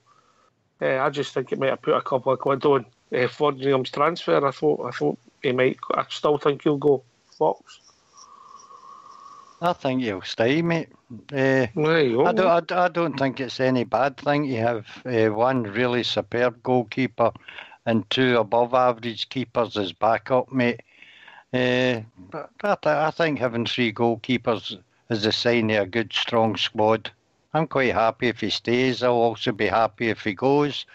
I just think it might have put a couple of quid on Fordringham's transfer. I thought he might. I still think he'll go Fox. I think he'll stay, mate. I don't think it's any bad thing to have one really superb goalkeeper and 2 above-average keepers as backup, mate. But I think having 3 goalkeepers is a sign of a good, strong squad. I'm quite happy if he stays. I'll also be happy if he goes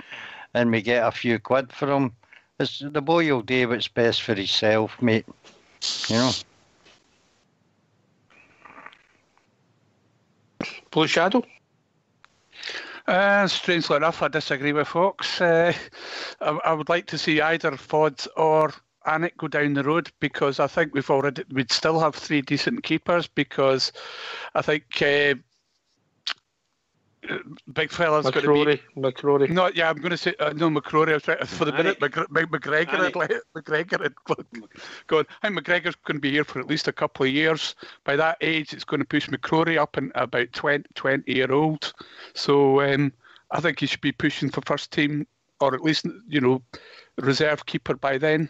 and we get a few quid for him. The boy will do what's best for himself, mate. Blue Shadow? Strangely enough, I disagree with Fox. I would like to see either Fod or Anik go down the road, because I think we'd still have 3 decent keepers, because I think big fella's going to be McCrory. No, yeah, I'm going to say no McCrory. I was right for the minute. McGregor had gone. I think McGregor's going to be here for at least a couple of years. By that age, it's going to push McCrory up in about 20-year-old. So I think he should be pushing for first team, or at least reserve keeper by then,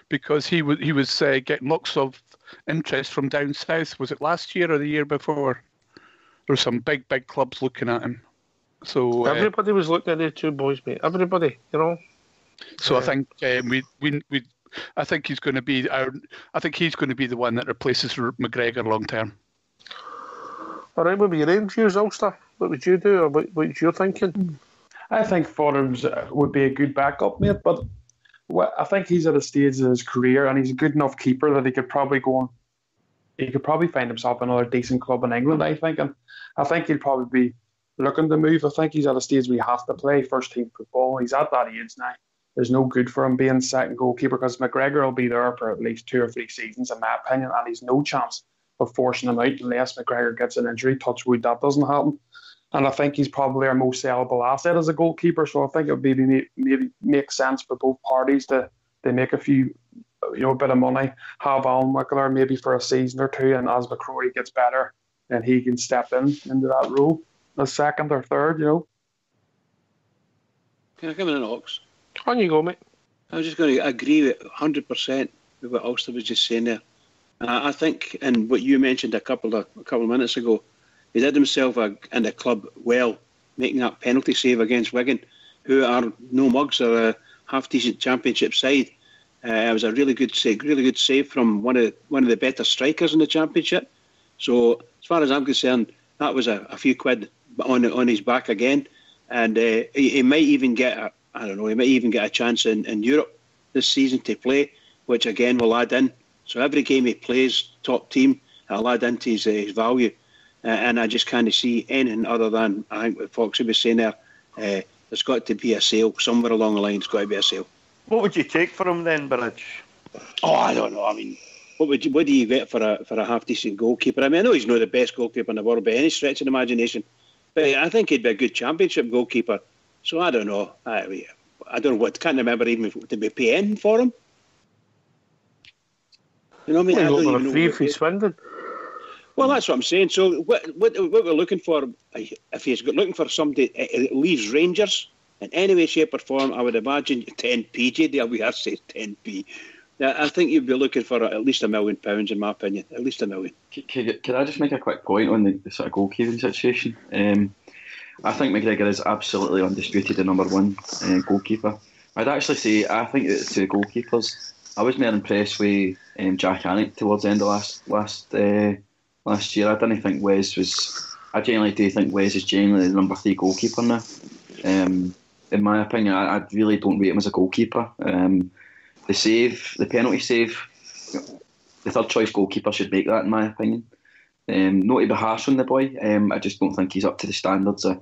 because he was getting lots of interest from down south. Was it last year or the year before? There were some big clubs looking at him. So everybody was looking at the 2 boys, mate. Everybody, So I think I think he's going to be the one that replaces McGregor long term. All right, what were your own views, Ulster? What would you do, or what's your thinking? I think Fordham's would be a good backup, mate. But I think he's at a stage in his career, and he's a good enough keeper that he could probably go on. He could probably find himself another decent club in England, I think. And I think he'll probably be looking to move. I think he's at a stage where he has to play first-team football. He's at that age now. There's no good for him being second goalkeeper, because McGregor will be there for at least 2 or 3 seasons, in my opinion, and he's no chance of forcing him out unless McGregor gets an injury. Touch wood, that doesn't happen. And I think he's probably our most sellable asset as a goalkeeper. So I think it would maybe make sense for both parties to make a few, a bit of money, have Alan Wickler maybe for a season or two, and as McCrory gets better, then he can step into that role as second or third, Can I come in, Ox? On you go, mate. I was just going to agree with 100% with what Ulster was just saying there. I think, and what you mentioned a couple of minutes ago, he did himself in the club well, making that penalty save against Wigan, who are no mugs, are a half-decent championship side. It was a really good save from one of the better strikers in the championship. So as far as I'm concerned, that was a few quid on his back again, and he might even get a chance in Europe this season to play, which again will add in. So every game he plays, top team, it'll add into his value. And I just can't see anything other than, I think what Foxy was saying there, there's got to be a sale. Somewhere along the line, there's got to be a sale. What would you take for him then, Bridge? Oh, I don't know. I mean, what do you get for a half-decent goalkeeper? I mean, I know he's not the best goalkeeper in the world by any stretch of the imagination, but I think he'd be a good championship goalkeeper. So I don't know. I don't know what. Can't remember even to be paying for him. You know what I mean? I don't even know free if he's Swindon. Well, that's what I'm saying. So what we're looking for, if he's looking for somebody that leaves Rangers in any way, shape or form, I would imagine 10p, JD, we have said 10p. I think you'd be looking for at least £1 million, in my opinion. At least £1 million. Can I just make a quick point on the sort of goalkeeping situation? I think McGregor is absolutely undisputed the number one goalkeeper. I'd actually say I think it's the goalkeepers. I was more impressed with Jack Hannock towards the end of last year. I didn't think Wes was. I genuinely do think Wes is genuinely the number 3 goalkeeper now. In my opinion, I really don't rate him as a goalkeeper. The penalty save, the third choice goalkeeper should make that, in my opinion. Not to be harsh on the boy, I just don't think he's up to the standards that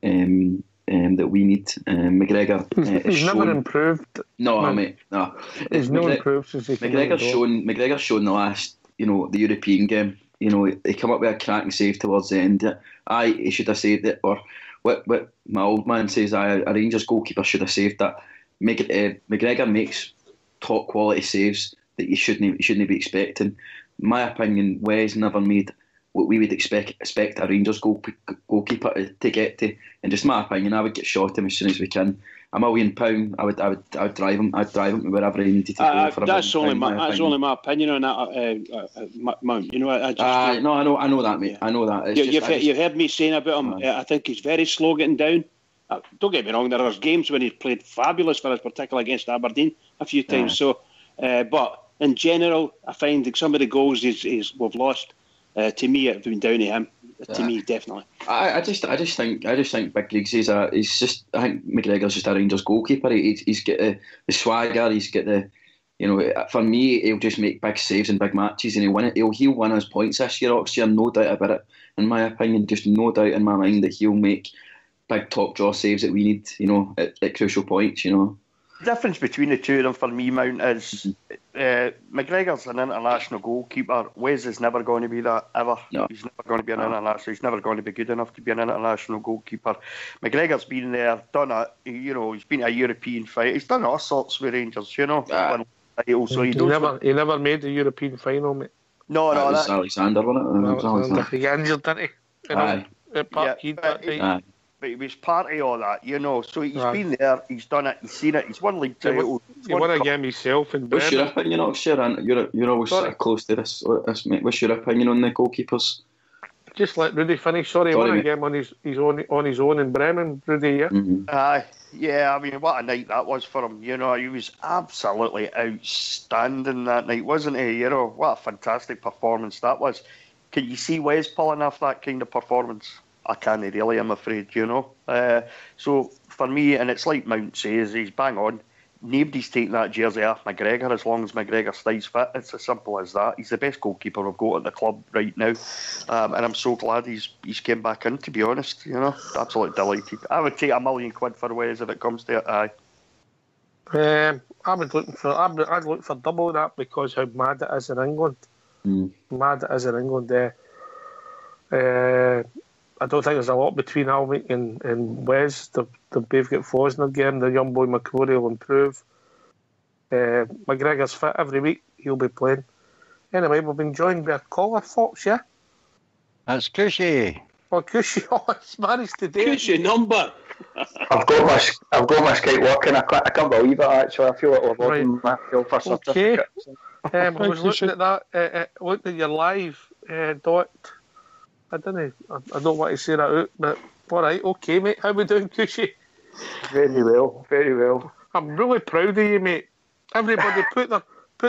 we need. McGregor, he's never improved. No, mate, no. He's not improved since he came McGregor's shown the last, the European game. He come up with a cracking save towards the end. He should have saved it, or what my old man says, a Rangers goalkeeper should have saved that. McGregor makes top quality saves that you shouldn't be expecting. In my opinion, Wes never made what we would expect a Rangers goalkeeper to get to. And just my opinion, I would get shot him as soon as we can. £1 million, I would drive him. I'd drive him to wherever he needed to go for that's only my opinion on that, Mount. No, I know that, mate. I know that. You've heard me saying about him. I think he's very slow getting down. Don't get me wrong. There are games when he's played fabulous for us, particularly against Aberdeen a few times. So, but in general, I find that some of the goals we've lost. To me, it's been down to him. To me, definitely. I just think Big Griggs I think McGregor's just a Rangers goalkeeper. He's got the swagger. He's got the, for me, he'll just make big saves in big matches and he'll win it. He'll win his points this year, Oxford, no doubt about it. In my opinion, just no doubt in my mind that he'll make big top draw saves that we need, at crucial points, The difference between the two of them for me, Mount, is McGregor's an international goalkeeper. Wes is never going to be that, ever. No. He's never going to be an international. He's never going to be good enough to be an international goalkeeper. McGregor's been there, done it. He's been a European fight. He's done all sorts with Rangers, So he never made the European final, mate. No, that was Alexander, wasn't it? He got injured, didn't he? At Parkhead, But he was part of all that, So he's been there, he's done it, he's seen it, he's won league titles. He won a game himself. What's your opinion, Oxford? You're always sort of close to this, mate. What's your opinion on the goalkeepers? Just let Rudy finish. He won a game on his own in Bremen, Rudy, yeah? Mm-hmm. Yeah, I mean, what a night that was for him. He was absolutely outstanding that night, wasn't he? What a fantastic performance that was. Can you see Wes pulling off that kind of performance? I can't really, I'm afraid, So for me, and it's like Mount says, he's bang on. Nobody's taking that jersey off McGregor as long as McGregor stays fit. It's as simple as that. He's the best goalkeeper we've got at the club right now. And I'm so glad he's came back in, to be honest. Absolutely delighted. I would take £1 million for Wes if it comes to it, aye. I'd look for double that because how mad it is in England. Mad it is in England. I don't think there's a lot between Alnwick and Wes. They've both got Fosner again. The young boy McCrory will improve. McGregor's fit every week. He'll be playing. Anyway, we've been joined by a caller, Fox, yeah? That's Cushy. Oh, Cushy. Oh, it's managed to do it. Cushy number. I've got my Skype working. I can't believe it, actually. I feel like we're voting my for certificate. I was looking at that, looked at your live, Dot. I don't want to say that out, but all right, okay, mate. How we doing, Cushy? Very well, very well. I'm really proud of you, mate. Everybody put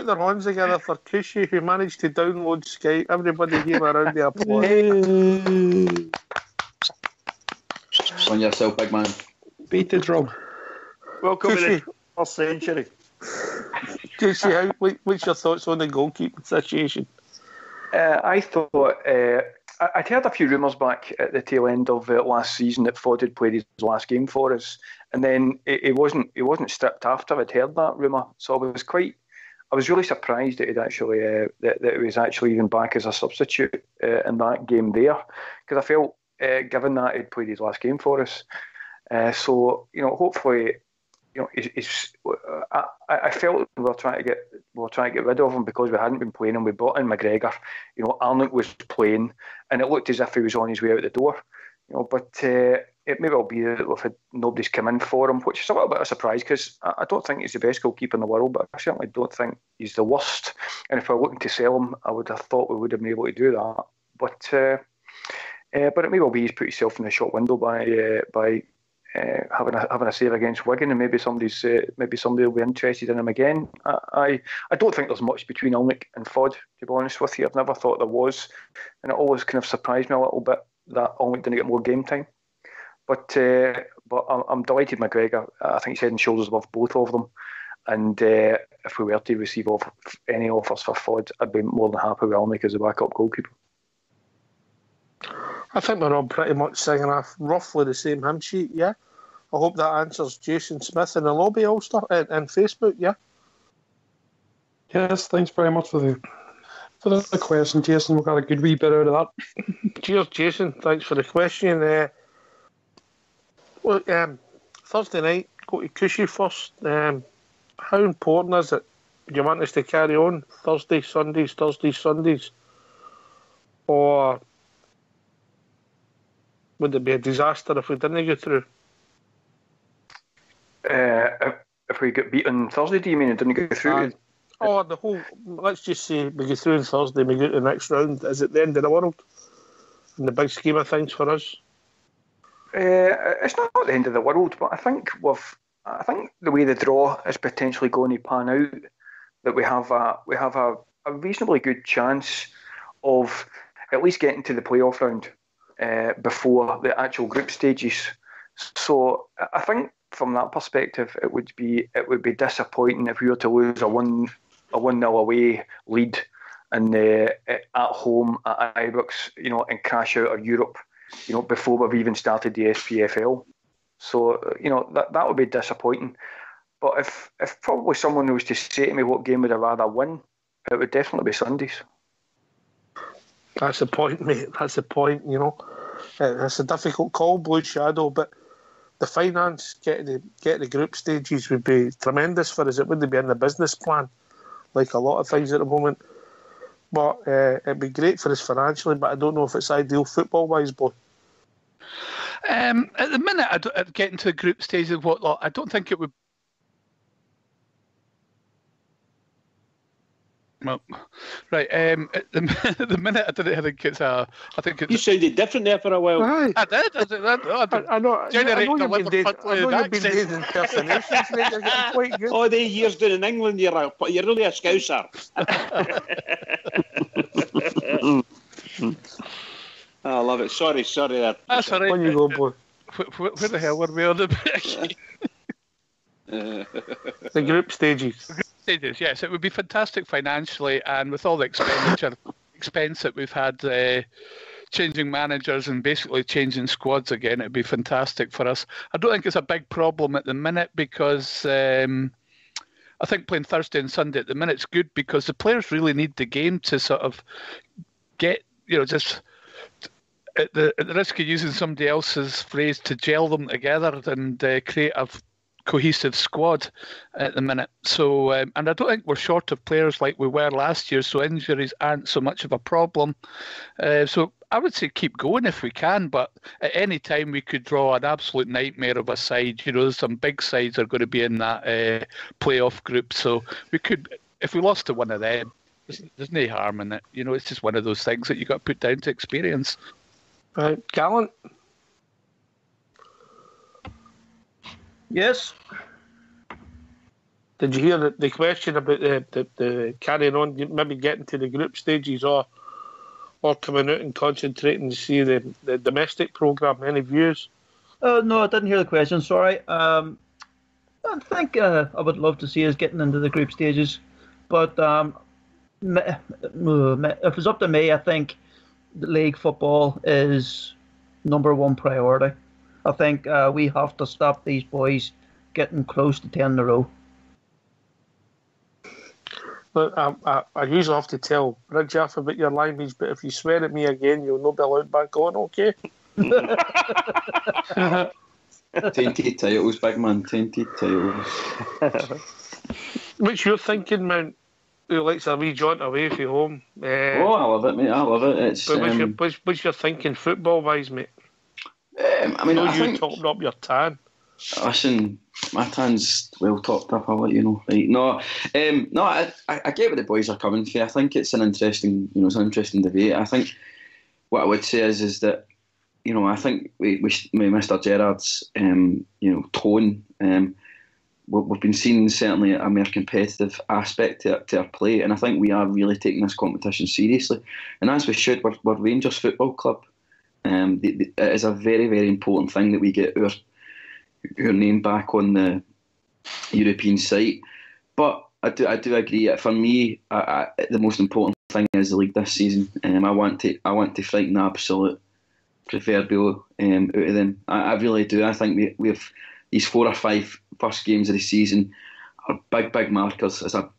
their hands together for Cushy, who managed to download Skype. Everybody gave around the applause. On yourself, big man. Beat the drum. Welcome to the first century. Cushy, what's your thoughts on the goalkeeping situation? I thought I'd heard a few rumours back at the tail end of last season that Fod had played his last game for us, and then he wasn't stripped after I'd heard that rumour. So I was really surprised that he'd actually that he was actually even back as a substitute in that game there, because I felt given that he'd played his last game for us, so hopefully. I felt we were trying to get rid of him because we hadn't been playing him. We brought in McGregor. Arnold was playing, and it looked as if he was on his way out the door. But it may well be that we've had nobody's come in for him, which is a little bit of a surprise because I don't think he's the best goalkeeper in the world, but I certainly don't think he's the worst. And if we're looking to sell him, I would have thought we would have been able to do that. But it may well be he's put himself in the shop window by having a save against Wigan, and maybe somebody will be interested in him again. I don't think there's much between Alnwick and Fod, to be honest with you. I've never thought there was, and it always kind of surprised me a little bit that Alnwick didn't get more game time. But I'm delighted McGregor. I think he's head and shoulders above both of them. And if we were to receive any offers for Fod, I'd be more than happy with Alnwick as a backup goalkeeper. I think we're all pretty much singing off roughly the same hymn sheet, yeah? I hope that answers Jason Smith in the lobby, Ulster, and Facebook, yeah? Yes, thanks very much for the question, Jason. We got a good wee bit out of that. Cheers, Jason. Thanks for the question. Thursday night, go to Cushy first. How important is it? Do you want us to carry on Thursday, Sundays? Or would it be a disaster if we didn't go through? If we get beaten Thursday, do you mean it didn't go through? The whole. Let's just say we go through on Thursday, we go to the next round. Is it the end of the world in the big scheme of things for us? It's not the end of the world, but I think the way the draw is potentially going to pan out, that we have a reasonably good chance of at least getting to the playoff round before the actual group stages. So I think from that perspective, it would be disappointing if we were to lose a 1-0 away lead and at home at Ibrox, and crash out of Europe, before we've even started the SPFL. So that would be disappointing. But if probably someone was to say to me what game would I rather win, it would definitely be Sundays. That's the point, mate. That's the point. It's a difficult call, Blue Shadow, but the finance getting the group stages would be tremendous for us. It wouldn't be in the business plan, like a lot of things at the moment. But it'd be great for us financially, but I don't know if it's ideal football-wise, boy. At the minute, getting to the group stage of whatnot, I don't think it would. Well, right. At the minute, I didn't think it's a. I think it's. You sounded different there for a while. Right. I did. I know you've been doing impersonations, mate. You're getting quite good. All the years doing in England, you're really a Scouser. I love it. Sorry. That's all right. On you go, boy. Where the hell were we on the The group stages. Stages, yes, it would be fantastic financially, and with all the expense that we've had, changing managers and basically changing squads again, it'd be fantastic for us. I don't think it's a big problem at the minute because I think playing Thursday and Sunday at the minute's good because the players really need the game to sort of get, just at the risk of using somebody else's phrase, to gel them together and create a cohesive squad at the minute. So, and I don't think we're short of players like we were last year, so injuries aren't so much of a problem. So I would say keep going if we can, but at any time we could draw an absolute nightmare of a side. You know, there's some big sides are going to be in that playoff group, so we could, if we lost to one of them, there's no harm in it. You know, it's just one of those things that you got to put down to experience. Right, Gallant. Yes. Did you hear the question about the carrying on, maybe getting to the group stages, or coming out and concentrating to see the domestic programme? Any views? No, I didn't hear the question. Sorry. I think I would love to see us getting into the group stages, but if it's up to me, I think the league football is number one priority. I think we have to stop these boys getting close to 10 in a row. Look, I usually have to tell Ridge off about your language, but if you swear at me again, you'll not be allowed back on, okay? Tainted titles, big man, tainted titles. What's your thinking, man? Who likes a wee jaunt away from home? I love it, mate. I love it. It's. But what's your thinking football-wise, mate? I mean, I think topped up your tan. Listen, my tan's well topped up. I'll let you know. Right? No, I get where the boys are coming from. I think it's an interesting, debate. I think what I would say is that, I think we Mr. Gerrard's, tone. We've been seeing certainly a more competitive aspect to our play, and I think we are really taking this competition seriously, and as we should. We're Rangers Football Club. It is a very, very important thing that we get our name back on the European site. But I do agree. For me, the most important thing is the league this season. I want to frighten the absolute proverbial out of them. I really do. I think we've these 4 or 5 first games of the season are big markers. It's a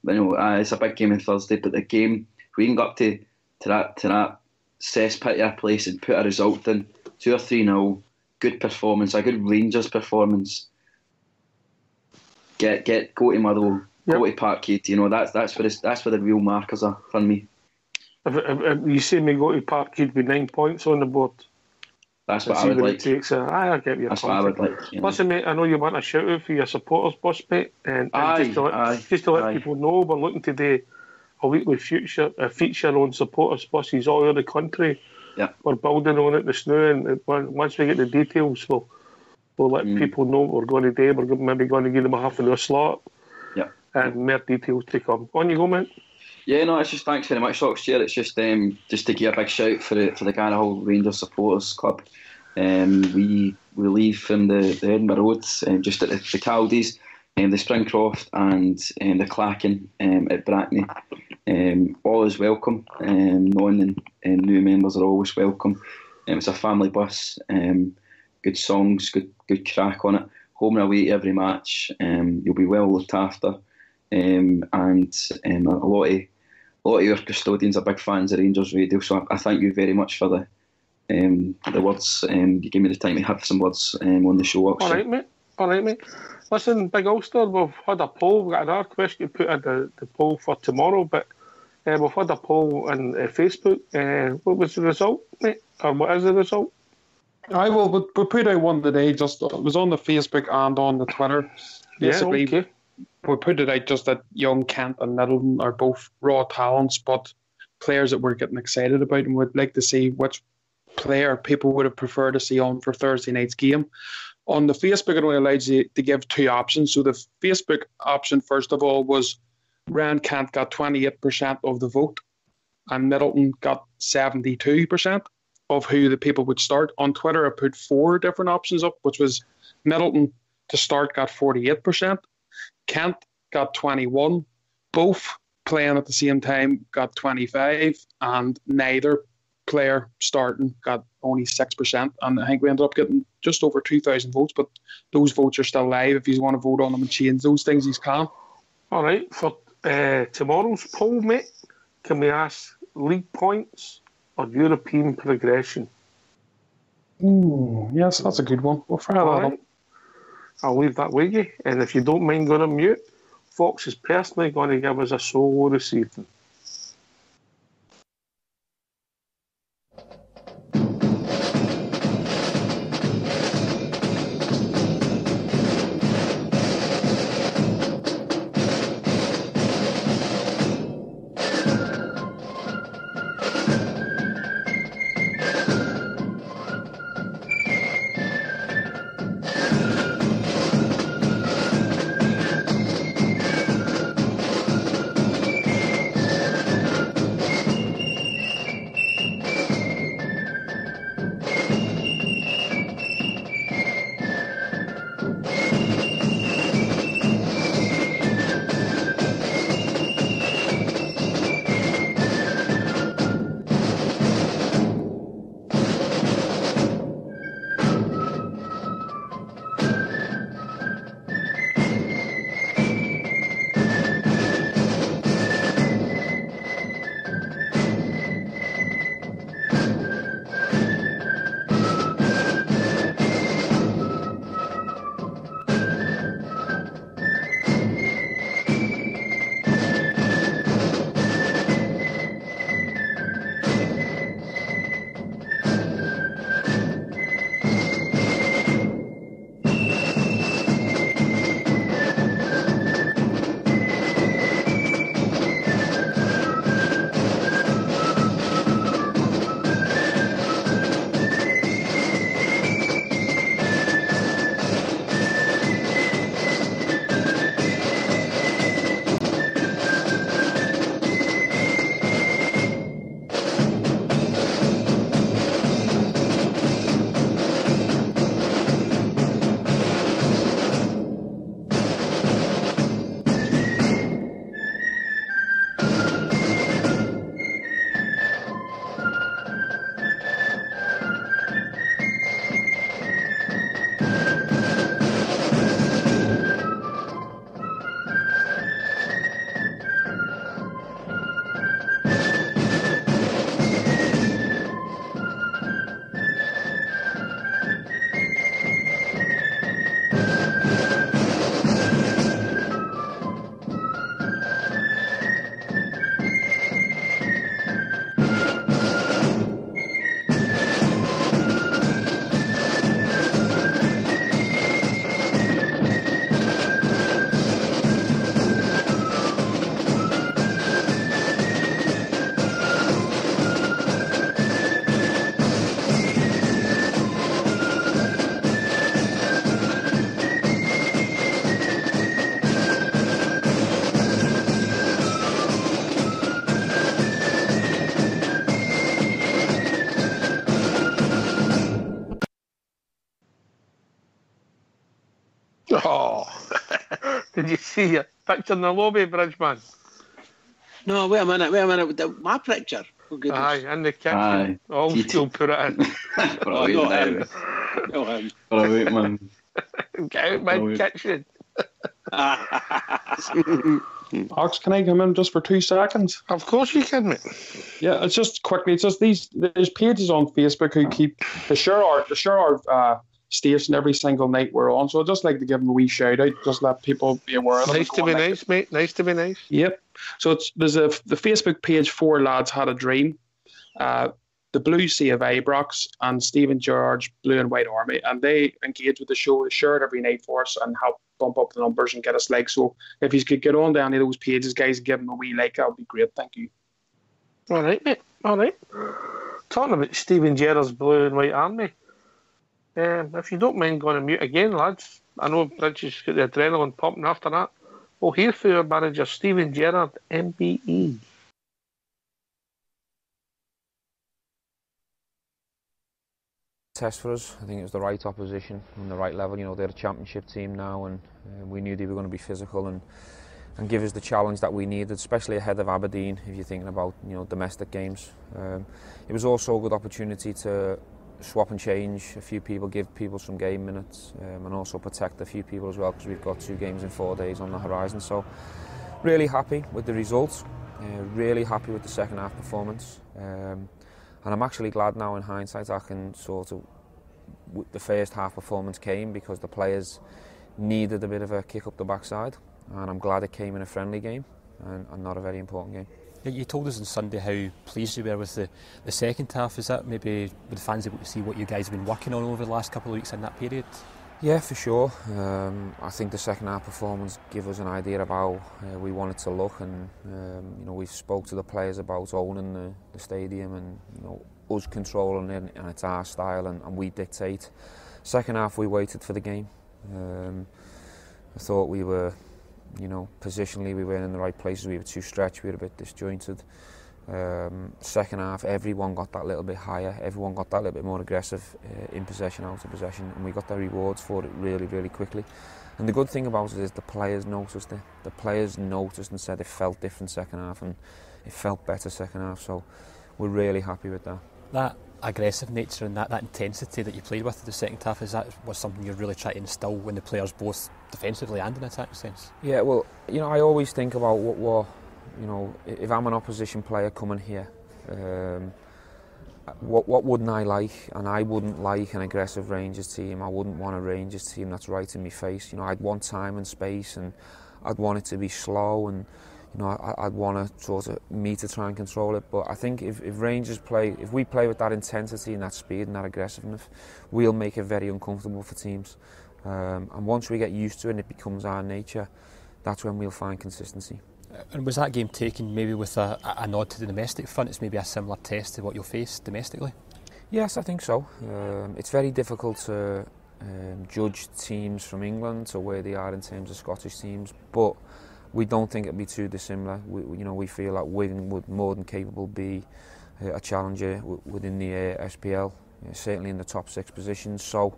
big game on Thursday, but the game, if we can go up to that cesspit of a place and put a result in, 2 or 3-0, good performance, a good Rangers performance. Go to Motherwell, go to Parkhead. That's where the real markers are for me. If you see me go to Parkhead with 9 points on the board, that's what I would like. I get your That's what I would like. Listen, mate, I know you want a shout out for your supporters, boss, mate, and just to let people know, we're looking to do a weekly feature on supporters buses all over the country. Yeah. We're building on it this now, and once we get the details, we'll let people know what we're going to do. We're maybe going to give them a half an hour slot. Yeah. And more details to come. On you go, mate. Yeah, no, it's just thanks very much, Oxchair. It's just to give a big shout for the Garrahall Rangers Supporters Club. We leave from the Edinburgh Road just at the Caldies, the Springcroft and the Clachan at Brackney. All is welcome. Non and new members are always welcome. It's a family bus. Good songs, good crack on it. Home and away every match. You'll be well looked after. And a lot of your custodians are big fans of Rangers Radio. So I thank you very much for the words. You gave me the time to have some words on the show. All right, mate. Listen, Big Ulster, we've had a poll. We've got another question to put in the poll for tomorrow, but we've had a poll on Facebook. What was the result, mate? Or what is the result? We put out one today. It was on the Facebook and on the Twitter. Basically, yeah, okay. We put it out just that young Kent and Middleton are both raw talents, but players that we're getting excited about, and would like to see which player people would have preferred to see on for Thursday night's game. On the Facebook, it only allows you to give 2 options. So the Facebook option, first of all, was Ryan Kent got 28% of the vote, and Middleton got 72% of who the people would start. On Twitter, I put 4 different options up, which was Middleton to start got 48%, Kent got 21%, both playing at the same time got 25%, and neither player starting got only 6%. And I think we ended up getting just over 2,000 votes, but those votes are still live. If you want to vote on them and change those things, you can. All right, for tomorrow's poll, mate, can we ask league points or European progression? Yes, that's a good one. We'll fire that up. I'll leave that with you. And if you don't mind going on mute, Fox is personally going to give us a solo this evening. Oh, did you see your picture in the lobby, Bridgeman? No, wait a minute. My picture? Oh, goodness. Aye, in the kitchen. Old school put it in. Oh, not him. Not him. Right, man. Get out my kitchen. Ox, can I come in just for 2 seconds? Of course you can, mate. Yeah, it's just quickly. It's just there's pages on Facebook who keep the sure our station every single night we're on. So I'd just like to give them a wee shout out. Just let people be aware of it. Nice to be nice, mate. Nice to be nice. Yep. So there's the Facebook page 4 Lads Had a Dream. The Blue Sea of Ibrox and Stephen George Blue and White Army, and they engage with the show, share it every night for us and help bump up the numbers and get us likes. So if you could get on to any of those pages, guys, and give them a wee like, that would be great. Thank you. All right, mate. All right. Talking about Stephen Gerrard's Blue and White Army, if you don't mind going on mute again, lads, I know Bridget's got the adrenaline pumping after that. We'll hear from your manager, Stephen Gerrard, MBE. Test for us. I think it was the right opposition on the right level. You know, they're a championship team now, and we knew they were going to be physical and give us the challenge that we needed, especially ahead of Aberdeen. If you're thinking about domestic games, it was also a good opportunity to swap and change a few people, give people some game minutes, and also protect a few people as well, because we've got 2 games in 4 days on the horizon. So really happy with the results, really happy with the second half performance. And I'm actually glad now in hindsight I can sort of the first half performance came because the players needed a bit of a kick up the backside, and I'm glad it came in a friendly game and not a very important game. You told us on Sunday how pleased you were with the second half. Is that maybe with the fans able to see what you guys have been working on over the last couple of weeks in that period? Yeah, for sure. I think the second half performance gave us an idea of how we wanted to look, and we spoke to the players about owning the stadium and us controlling it, and it's our style and we dictate. Second half we waited for the game. I thought we were, positionally we weren't in the right places. We were too stretched, we were a bit disjointed. Second half, everyone got that little bit higher, everyone got that little bit more aggressive in possession, out of possession, and we got the rewards for it really, really quickly. And the good thing about it is the players noticed it. The players noticed and said it felt different second half, and it felt better second half, so we're really happy with that. That aggressive nature and that intensity that you played with in the second half, is that was something you're really trying to instill when the players both defensively and in attack sense? Yeah, well, I always think about what if I'm an opposition player coming here, what wouldn't I like? And I wouldn't like an aggressive Rangers team. I wouldn't want a Rangers team that's right in my face. I'd want time and space, and I'd want it to be slow, and I'd want me to try and control it. But I think if we play with that intensity and that speed and that aggressiveness, we'll make it very uncomfortable for teams. And once we get used to it and it becomes our nature, that's when we'll find consistency. And was that game taken maybe with a nod to the domestic front? It's maybe a similar test to what you'll face domestically? Yes, I think so. It's very difficult to judge teams from England to where they are in terms of Scottish teams, but we don't think it'll be too dissimilar. We feel that Wigan would more than capable be a challenger within the SPL, certainly in the top 6 positions. So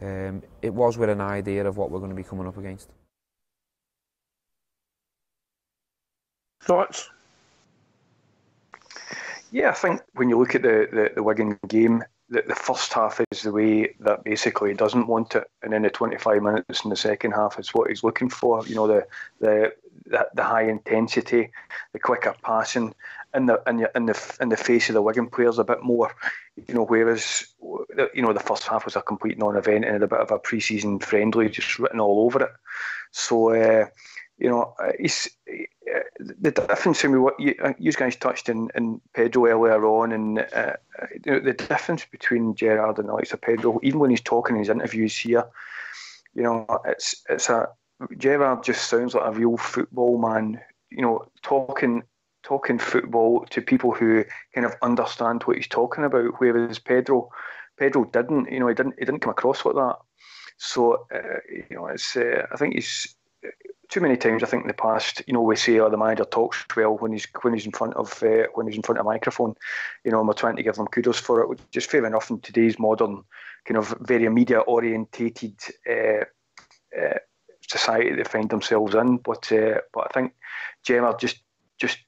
it was with an idea of what we're going to be coming up against. Thoughts? Yeah, I think when you look at the Wigan game, the first half is the way that basically doesn't want it, and then the 25 minutes in the second half is what he's looking for. The high intensity, the quicker passing, in the face of the Wigan players a bit more. Whereas the first half was a complete non-event and had a bit of a pre-season friendly just written all over it. So. The difference in what you guys touched in Pedro earlier on, and the difference between Gerrard and Alex Pedro, even when he's talking in his interviews here, Gerrard just sounds like a real football man, talking football to people who kind of understand what he's talking about, whereas Pedro didn't, he didn't come across like that. So I think he's. Too many times, I think in the past, we say, the manager talks well when he's in front of a microphone, and we're trying to give them kudos for it, which is fair enough in today's modern, kind of very media orientated society they find themselves in. But I think Gerrard just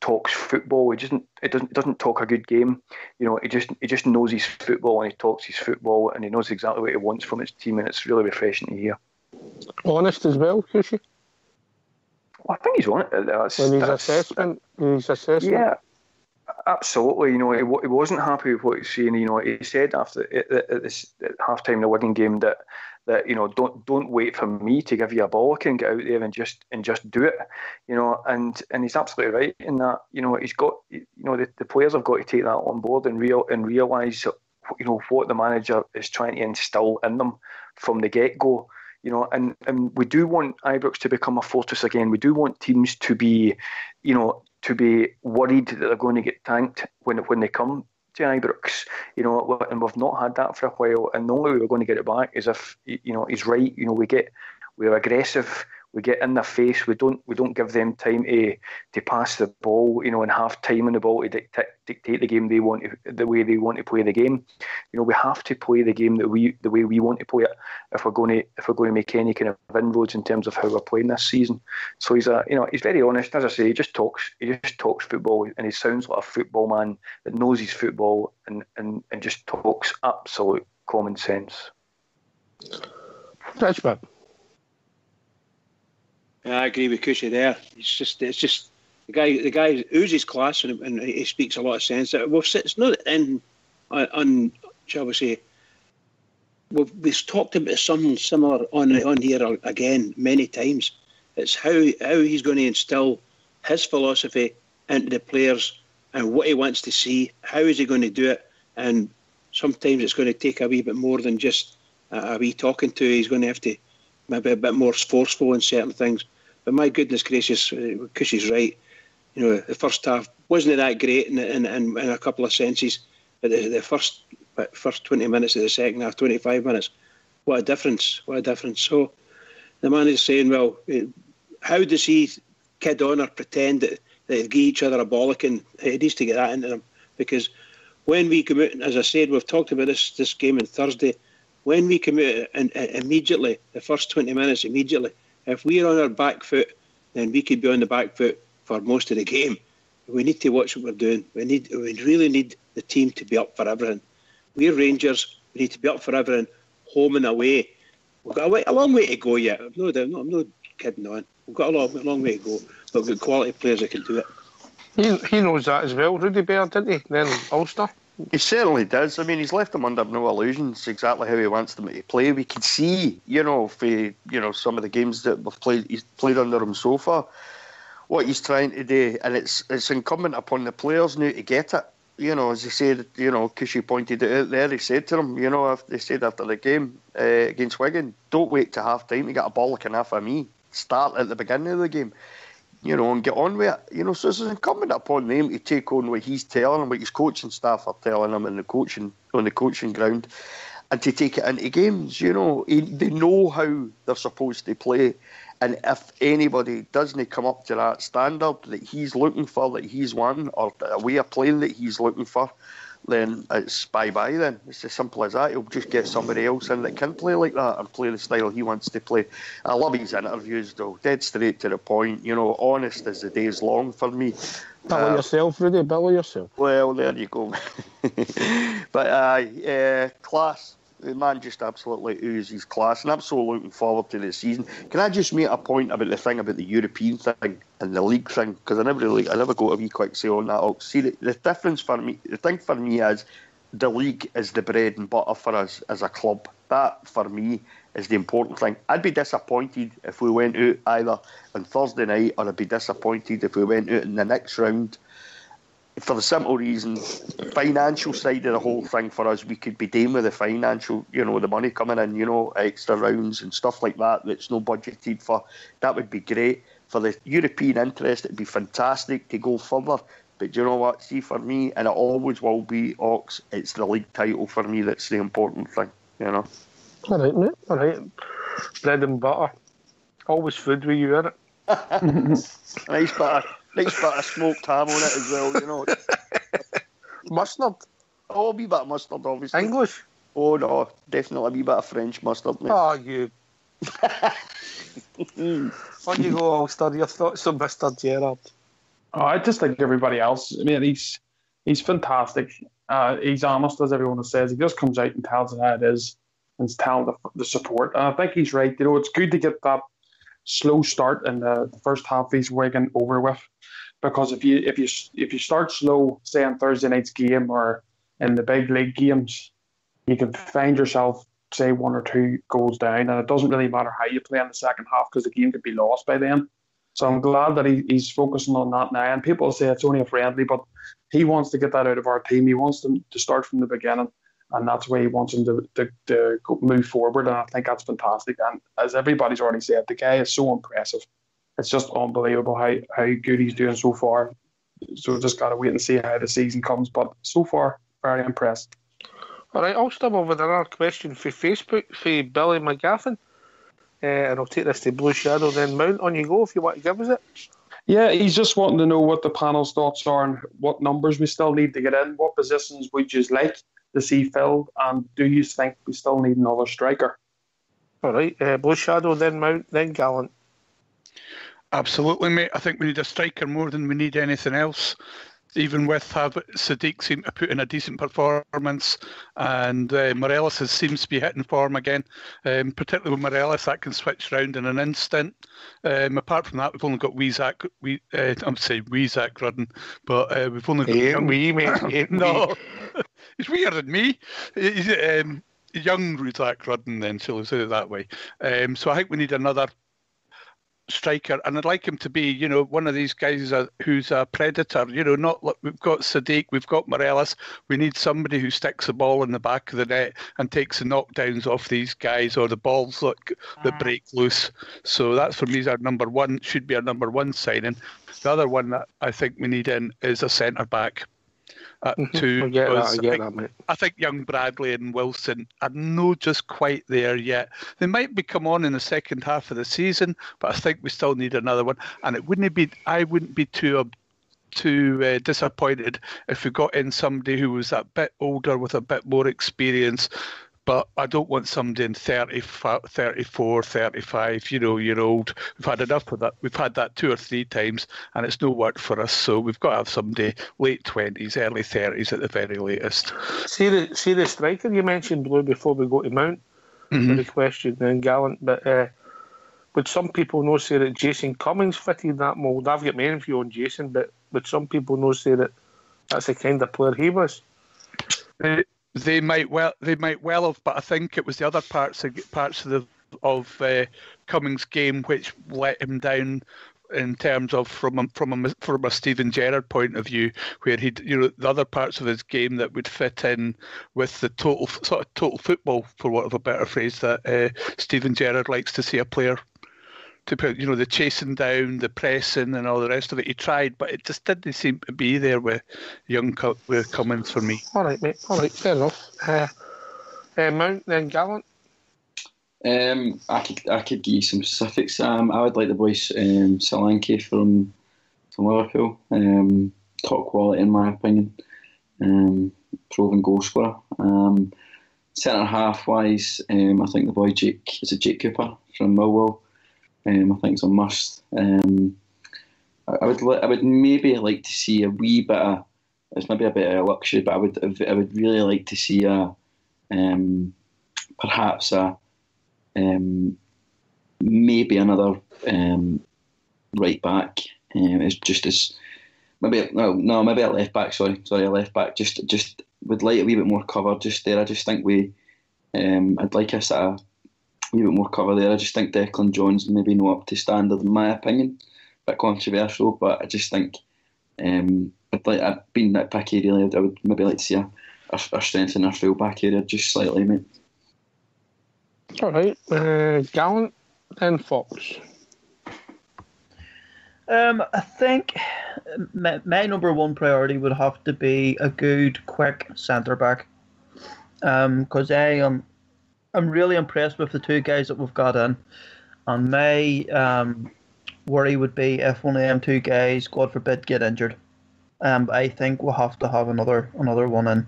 talks football. It doesn't talk a good game. He just knows his football, and he talks his football, and he knows exactly what he wants from his team, and it's really refreshing to hear. Honest as well, Cushy. Well, I think he's on it. His assessment. Yeah, absolutely. He wasn't happy with what he's saying. He said after at half time in the Wigan game that don't wait for me to give you a ball. I can get out there and just do it. And he's absolutely right in that. He's got the players have got to take that on board and realise what the manager is trying to instill in them from the get-go. And we do want Ibrox to become a fortress again. We do want teams to be, worried that they're going to get tanked when they come to Ibrox. And we've not had that for a while. And the only way we're going to get it back is if, he's right. We're aggressive. We get in their face. We don't give them time to pass the ball. And have time on the ball to dictate the game the way they want to play the game. We have to play the game the way we want to play it if we're going to make any kind of inroads in terms of how we're playing this season. So he's very honest. As I say, he just talks football, and he sounds like a football man that knows his football and just talks absolute common sense. Touchback. Yeah, I agree with Cushy there. It's just the guy oozes class, and he speaks a lot of sense. It's not shall we say, we've talked about something similar on here again many times. It's how he's going to instill his philosophy into the players and what he wants to see. How is he going to do it? And sometimes it's going to take a wee bit more than just a wee talking to. He's going to have to maybe a bit more forceful in certain things. But my goodness gracious, Cushy's right. You know, the first half wasn't that great in a couple of senses, but the first 20 minutes of the second half, 25 minutes, what a difference! What a difference! So the man is saying, well, how does he kid on or pretend that they give each other a bollock, and he needs to get that into them, because when we come out, as I said, we've talked about this game on Thursday. When we come out and immediately, the first 20 minutes immediately, if we're on our back foot, then we could be on the back foot for most of the game. We need to watch what we're doing. We really need the team to be up for everything. We're Rangers. We need to be up for everything, home and away. We've got a long way to go yet. I'm not kidding on. We've got a long way to go, but we've got quality players that can do it. He knows that as well, Rudy Bear, didn't he? Then Ulster. He certainly does. I mean, he's left them under no illusions exactly how he wants them to play. We can see, some of the games that he's played under him so far, what he's trying to do, and it's incumbent upon the players now to get it. As he said, Cushy pointed it out there, he said to them, they said after the game against Wigan, don't wait to half time to get a bollock enough of me. Start at the beginning of the game, and get on with it. So it's incumbent upon them to take on what he's telling them, what his coaching staff are telling them on the coaching ground, and to take it into games. They know how they're supposed to play. And if anybody doesn't come up to that standard that he's looking for, that he's wanting, or a way of playing that he's looking for, then it's bye-bye then. It's as simple as that. He'll just get somebody else in that can play like that and play the style he wants to play. I love his interviews, though. Dead straight to the point. Honest as the day's long for me. Belly yourself, Rudy. Belly yourself. Well, there you go. But, class. The man just absolutely oozes class, and I'm so looking forward to this season. Can I just make a point about the thing about the European thing and the league thing? Because I never go a wee quick say on that. See, the difference for me, the thing for me is the league is the bread and butter for us as a club. That, for me, is the important thing. I'd be disappointed if we went out either on Thursday night, or I'd be disappointed if we went out in the next round. For the simple reason, financial side of the whole thing for us, we could be dealing with the financial, the money coming in, extra rounds and stuff like that that's no budgeted for. That would be great. For the European interest, it'd be fantastic to go further. But you know what? See, for me, and it always will be, Ox, it's the league title for me that's the important thing, All right, mate. All right. Bread and butter. Always food with you in it. Nice bit of smoked ham on it as well, Mustard? Oh, a wee bit of mustard, obviously. English? Oh, no, definitely a wee bit of French mustard, mate. Oh, you. On you go, Ulster. Your thoughts on Mr. Gerrard? Oh, I just think everybody else. I mean, he's fantastic. He's honest, as everyone says. He just comes out and tells it how it is, and he's telling the support. And I think he's right. It's good to get that slow start in the first half of these Wigan over with, because if you start slow, say on Thursday night's game or in the big league games, you can find yourself, say, 1 or 2 goals down, and it doesn't really matter how you play in the second half because the game could be lost by then. So I'm glad that he's focusing on that now. And people say it's only a friendly, but he wants to get that out of our team. He wants them to start from the beginning, and that's why he wants them to move forward. And I think that's fantastic. And as everybody's already said, the guy is so impressive. It's just unbelievable how good he's doing so far. So just got to wait and see how the season comes. But so far, very impressed. All right, I'll start off with another question for Facebook for Billy McGaffin. And I'll take this to Blue Shadow, then Mount. On you go if you want to give us it. Yeah, he's just wanting to know what the panel's thoughts are and what numbers we still need to get in. What positions would you like to see filled? And do you think we still need another striker? All right, Blue Shadow, then Mount, then Gallant. Absolutely, mate. I think we need a striker more than we need anything else. Even with Sadiq seem to put in a decent performance, and Morelos seems to be hitting form again. Particularly with Morelos, that can switch round in an instant. Apart from that, we've only got Weezak Grudden, but we've only got mate. no. He's weirder than me. young Zach Rudden, then, shall we say it that way. So I think we need another striker, and I'd like him to be, one of these guys who's a predator. Not like we've got Sadiq, we've got Morelos. We need somebody who sticks the ball in the back of the net and takes the knockdowns off these guys, or the balls that break loose. So that's for me is our number one. Should be our number one signing. The other one that I think we need in is a centre back. I get that, mate. I think young Bradley and Wilson are not just quite there yet. They might be come on in the second half of the season, but I think we still need another one. And I wouldn't be too disappointed if we got in somebody who was a bit older with a bit more experience. But I don't want somebody in 34, 35, year old. We've had enough of that. We've had that 2 or 3 times, and it's no work for us. So we've got to have somebody late 20s, early 30s at the very latest. See the striker you mentioned, Blue, before we go to Mount, for the question, then Gallant. But would some people know say that Jason Cummings fitted that mould? I've got my own view on Jason, but would some people know say that that's the kind of player he was? They might well have, but I think it was the other parts of Cummings' game which let him down in terms of from a Steven Gerrard point of view, where the other parts of his game that would fit in with the total football, for want of a better phrase, that Steven Gerrard likes to see a player. To put, the chasing down, the pressing, and all the rest of it. He tried, but it just didn't seem to be there with Cummings for me. All right, mate. All right, fair enough. Mount, then Gallant. I could give you some specifics. I would like the boys Solanke from Liverpool. Top quality in my opinion. Proven goal scorer. Centre half wise, I think the boy Jake Cooper from Millwall. I think it's a must. I would maybe like to see a wee bit of. It's maybe a bit of luxury, but I would really like to see perhaps maybe another right back. It's just as maybe a left back. Sorry, a left back. Just would like a wee bit more cover just there. I just think I'd like a sort of a wee bit more cover there. I just think Declan Jones maybe not up to standard in my opinion. A bit controversial, but I just think I've been nitpicky really. I would maybe like to see a strength in our full back area just slightly, mate. All right, Gallant and Fox. I think my number one priority would have to be a good, quick centre back. Because I'm really impressed with the 2 guys that we've got in, and my worry would be if one of them 2 guys, God forbid, get injured. I think we'll have to have another one in,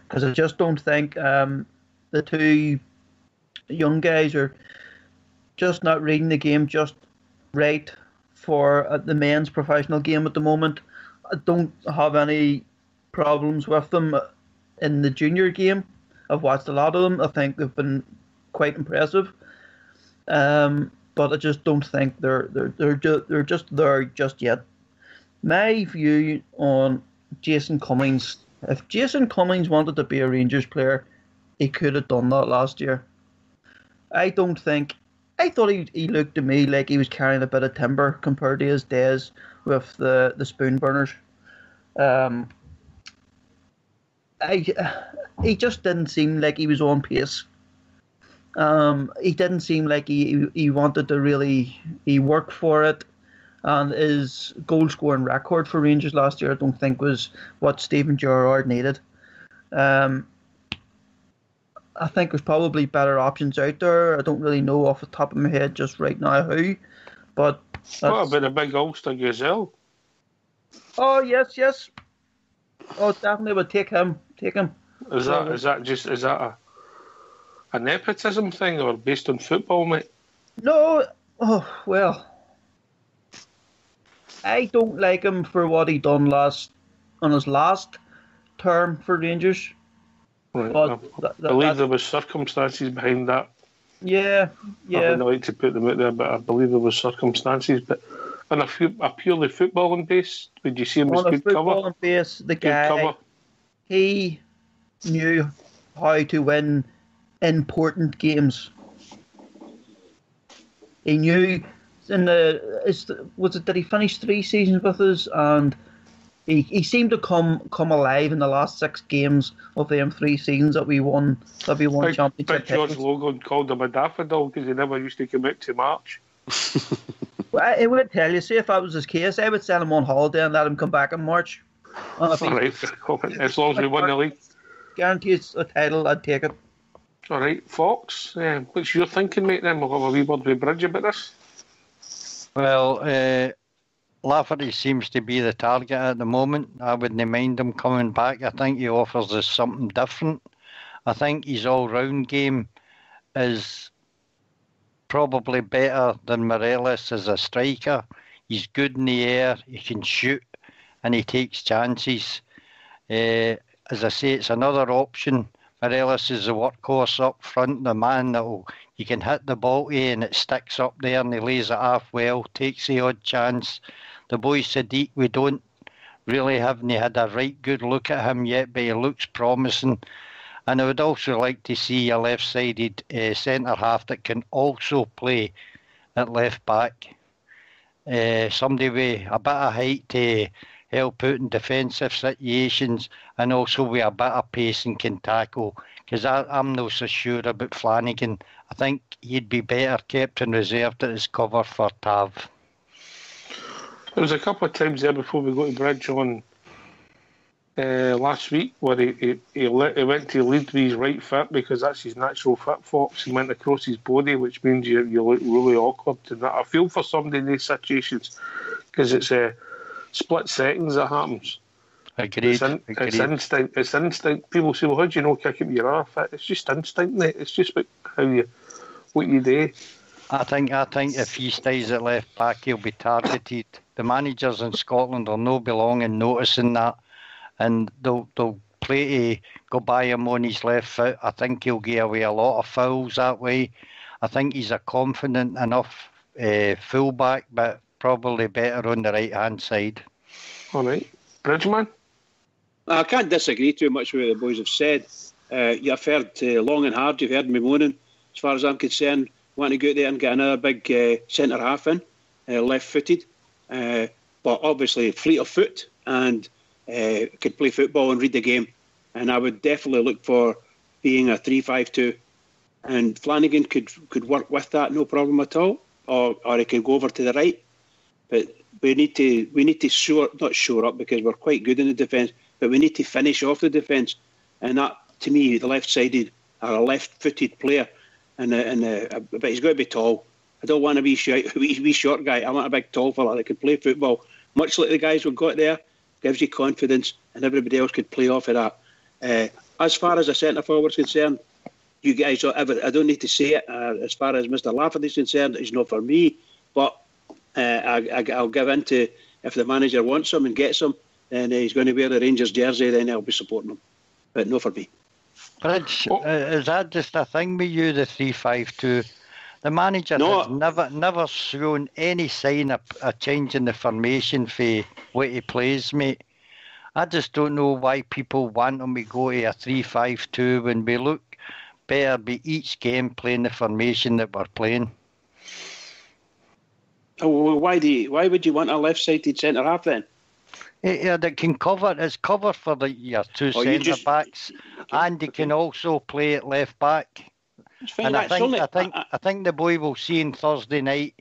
because I just don't think the 2 young guys are just not reading the game just right for the men's professional game at the moment. I don't have any problems with them in the junior game. I've watched a lot of them. I think they've been quite impressive, but I just don't think they're just there just yet. My view on Jason Cummings: if Jason Cummings wanted to be a Rangers player, he could have done that last year. I thought he looked to me like he was carrying a bit of timber compared to his days with the spoon burners. He just didn't seem like he was on pace. He didn't seem like he wanted to really work for it. And his goal scoring record for Rangers last year, I don't think was what Steven Gerrard needed. I think there's probably better options out there. I don't really know off the top of my head just right now who, but what about a big Ulster Gazelle? Oh yes. Oh, definitely would take him. Is that a nepotism thing or based on football, mate? No. Oh well, I don't like him for what he done on his last term for Rangers. Right. I believe there was circumstances behind that. Yeah. I wouldn't like to put them out there, but I believe there was circumstances. But on a purely footballing base, would you see him as good cover? On a footballing base, the guy, he knew how to win important games. He knew did he finish 3 seasons with us, and he seemed to come alive in the last 6 games of them 3 seasons that we won championship. Big George Logan called him a daffodil because he never used to commit to March. Well, I would tell you, see, if that was his case, I would send him on holiday and let him come back in March. All right, as long as we win the league. Guarantees a title, I'd take it. All right, Fox, what's your thinking, mate, then? We'll have a wee word with Bridge about this. Well, Lafferty seems to be the target at the moment. I wouldn't mind him coming back. I think he offers us something different. I think his all-round game is probably better than Morelos as a striker. He's good in the air, he can shoot, and he takes chances. As I say, it's another option. Morelos is the workhorse up front, the man that you can hit the ball to and it sticks up there and he lays it off well, takes the odd chance. The boy Sadiq, we don't really haven't had a right good look at him yet, but he looks promising. And I would also like to see a left-sided centre-half that can also play at left-back. Somebody with a bit of height to help out in defensive situations and also with a bit of pace and can tackle. Because I'm not so sure about Flanagan. I think he'd be better kept in reserve at his cover for Tav. There was a couple of times there before we go to Bridge on last week where he went to lead with his right foot because that's his natural foot, Fox. He went across his body, which means you look really awkward. And I feel for somebody in these situations because it's split seconds that happens. Agreed. It's instinct. It's instinct. People say, well, how do you know kick up your arse? It's just instinct, mate. It's just what you do. I think if he stays at left back, he'll be targeted. The managers in Scotland will no belong in noticing that, and they'll play to go by him on his left foot. I think he'll get away a lot of fouls that way. I think he's a confident enough fullback, but probably better on the right-hand side. All right. Bridgeman? I can't disagree too much with what the boys have said. You've heard long and hard, you've heard me moaning, as far as I'm concerned, wanting to go out there and get another big centre-half in, left-footed. But obviously fleet of foot and could play football and read the game. And I would definitely look for being a 3-5-2. And Flanagan could work with that, no problem at all. Or he could go over to the right. But we need to shore up because we're quite good in the defence, but we need to finish off the defence. And that, to me, the left-sided or a left-footed player, but he's got to be tall. I don't want to be short guy. I want a big tall fella that can play football, much like the guys we've got there. Gives you confidence, and everybody else could play off of that. As far as the centre forward's concerned, you guys, I don't need to say it. As far as Mr. Lafferty's concerned, he's not for me. But I'll give in to, if the manager wants him and gets him, then he's going to wear the Rangers jersey. Then I'll be supporting him. But no for me. Bridge, is that just a thing with you, the 3-5-2? The manager has never shown any sign of a change in the formation for what he plays, mate. I just don't know why people want him to go to a 3-5-2 when we look better by each game playing the formation that we're playing. Oh, well, why would you want a left-sided centre half then? Yeah, that can cover. It's cover for your two centre backs, and he can also play at left back. And I think the boy we'll see on Thursday night,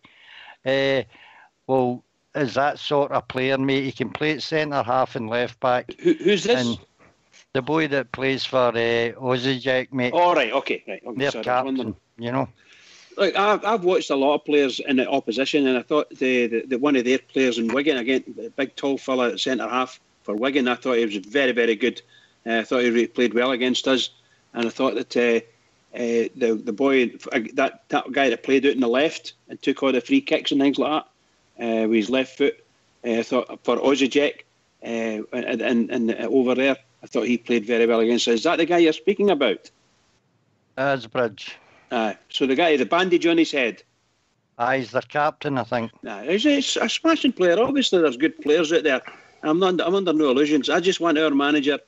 is that sort of player, mate. He can play at centre half and left back. Who's this? And the boy that plays for Osijek, mate. Oh, right, okay. Their captain, you know. Look, I've watched a lot of players in the opposition, and I thought the one of their players in Wigan, again, the big tall fella at centre half for Wigan, I thought he was very, very good. I thought he really played well against us, and I thought that the boy, that guy that played out in the left and took all the free kicks and things like that, with his left foot, I thought for Osijek, and over there, I thought he played very well against us. Is that the guy you're speaking about? That's Bridge. So the guy, the bandage on his head. He's the captain, I think. He's a smashing player. Obviously, there's good players out there. I'm under no illusions. I just want our manager.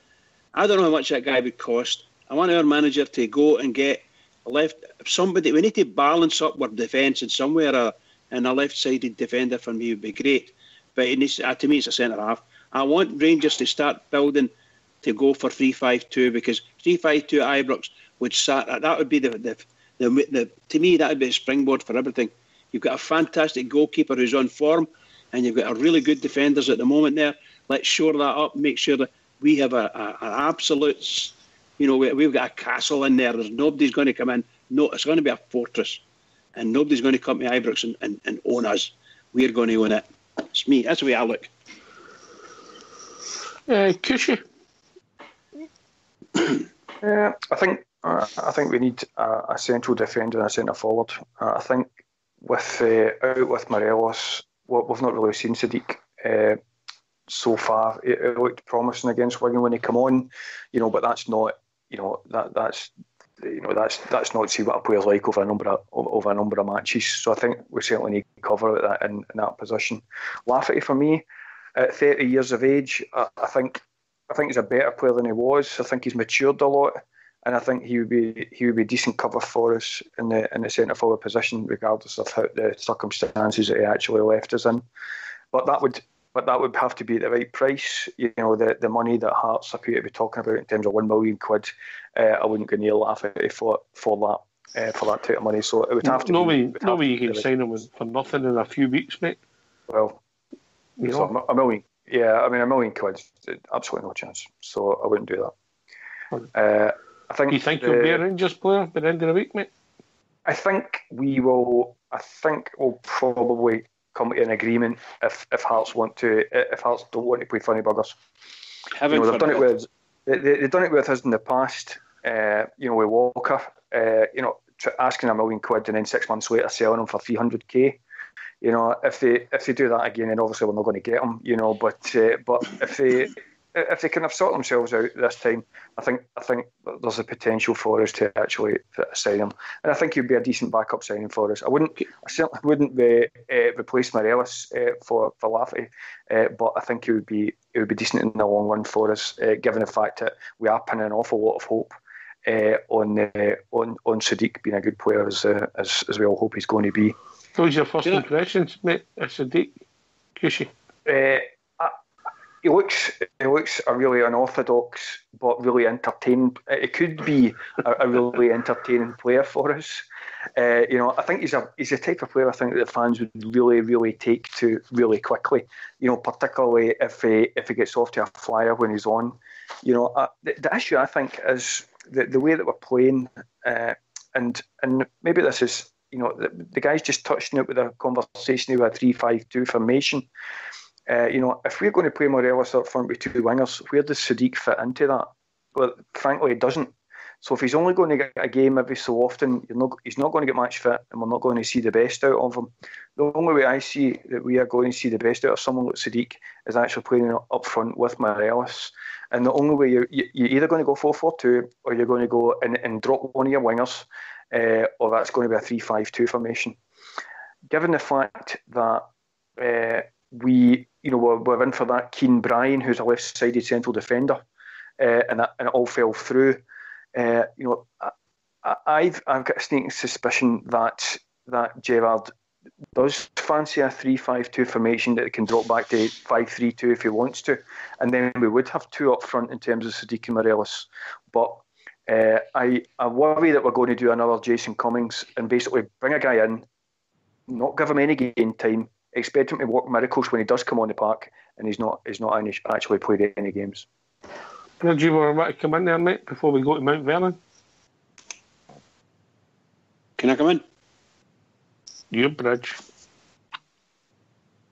I don't know how much that guy would cost. I want our manager to go and get somebody. We need to balance up our defence in somewhere, and a left-sided defender for me would be great. But it needs, to me, it's a centre half. I want Rangers to start building to go for 3-5-2, because 3-5-2 at Ibrox would start. That would be the to me, that would be a springboard for everything. You've got a fantastic goalkeeper who's on form, and you've got a really good defenders at the moment there. Let's shore that up. Make sure that we have an absolute. We've got a castle in there. There's nobody's going to come in. No, it's going to be a fortress, and nobody's going to come to Ibrox and own us. We're going to own it. It's me. That's the way I look. Cushy. I think we need a central defender and a centre forward. I think with Morelos, we've not really seen Sadiq so far. It looked promising against Wigan when he came on, but that's not, that's not see what a player's like over a number of matches. So I think we certainly need to cover that in that position. Lafferty, for me, at 30 years of age, I think he's a better player than he was. I think he's matured a lot, and I think he would be decent cover for us in the centre forward position, regardless of the circumstances that he actually left us in. But that would have to be at the right price. The money that Hearts appear to be talking about in terms of £1 million, I wouldn't go near Lafferty for that type of money. So it would have to. No way you can sign him for nothing in a few weeks, mate. Well, so $1 million. Yeah, I mean £1 million, absolutely no chance. So I wouldn't do that. I think. Do you think you'll be a Rangers player by the end of the week, mate? I think we will. I think we'll probably come to an agreement if Hearts don't want to play funny buggers. They've done it with. They've done it with us in the past. With Walker. Asking £1 million and then 6 months later selling him for 300k. If they do that again, then obviously we're not going to get them. But if they can have sorted themselves out this time, I think there's a potential for us to actually sign him, and I think he'd be a decent backup signing for us. I certainly wouldn't replace Morelos for Lafferty, but I think it would be decent in the long run for us, given the fact that we are pinning an awful lot of hope on Sadiq being a good player as we all hope he's going to be. What was your first impressions, mate, of Sadiq? Cushy? He looks a really unorthodox but really entertaining. It could be a really entertaining player for us. I think he's a type of player I think that the fans would really, really take to really quickly. Particularly if he gets off to a flyer when he's on. The issue I think is the way that we're playing, and maybe this is the guys just touched on it with a conversation about a 3-5-2 formation. If we're going to play Morelos up front with two wingers, where does Sadiq fit into that? Well, frankly, he doesn't. So if he's only going to get a game every so often, he's not going to get match fit, and we're not going to see the best out of him. The only way I see that we are going to see the best out of someone like Sadiq is actually playing up front with Morelos. And the only way you're either going to go 4-4-2 or you're going to go and drop one of your wingers, or that's going to be a 3-5-2 formation. Given the fact that we're in for that Keane Bryan, who's a left-sided central defender, and it all fell through. I've got a sneaking suspicion that Gerrard does fancy a 3-5-2 formation that can drop back to 5-3-2 if he wants to, and then we would have two up front in terms of Sadiq and Morelos. But I worry that we're going to do another Jason Cummings and basically bring a guy in, not give him any game time, expect him to work miracles when he does come on the park, and he's not actually played any games. Did you want to come in there, mate, before we go to Mount Vernon? Can I come in? Your bridge.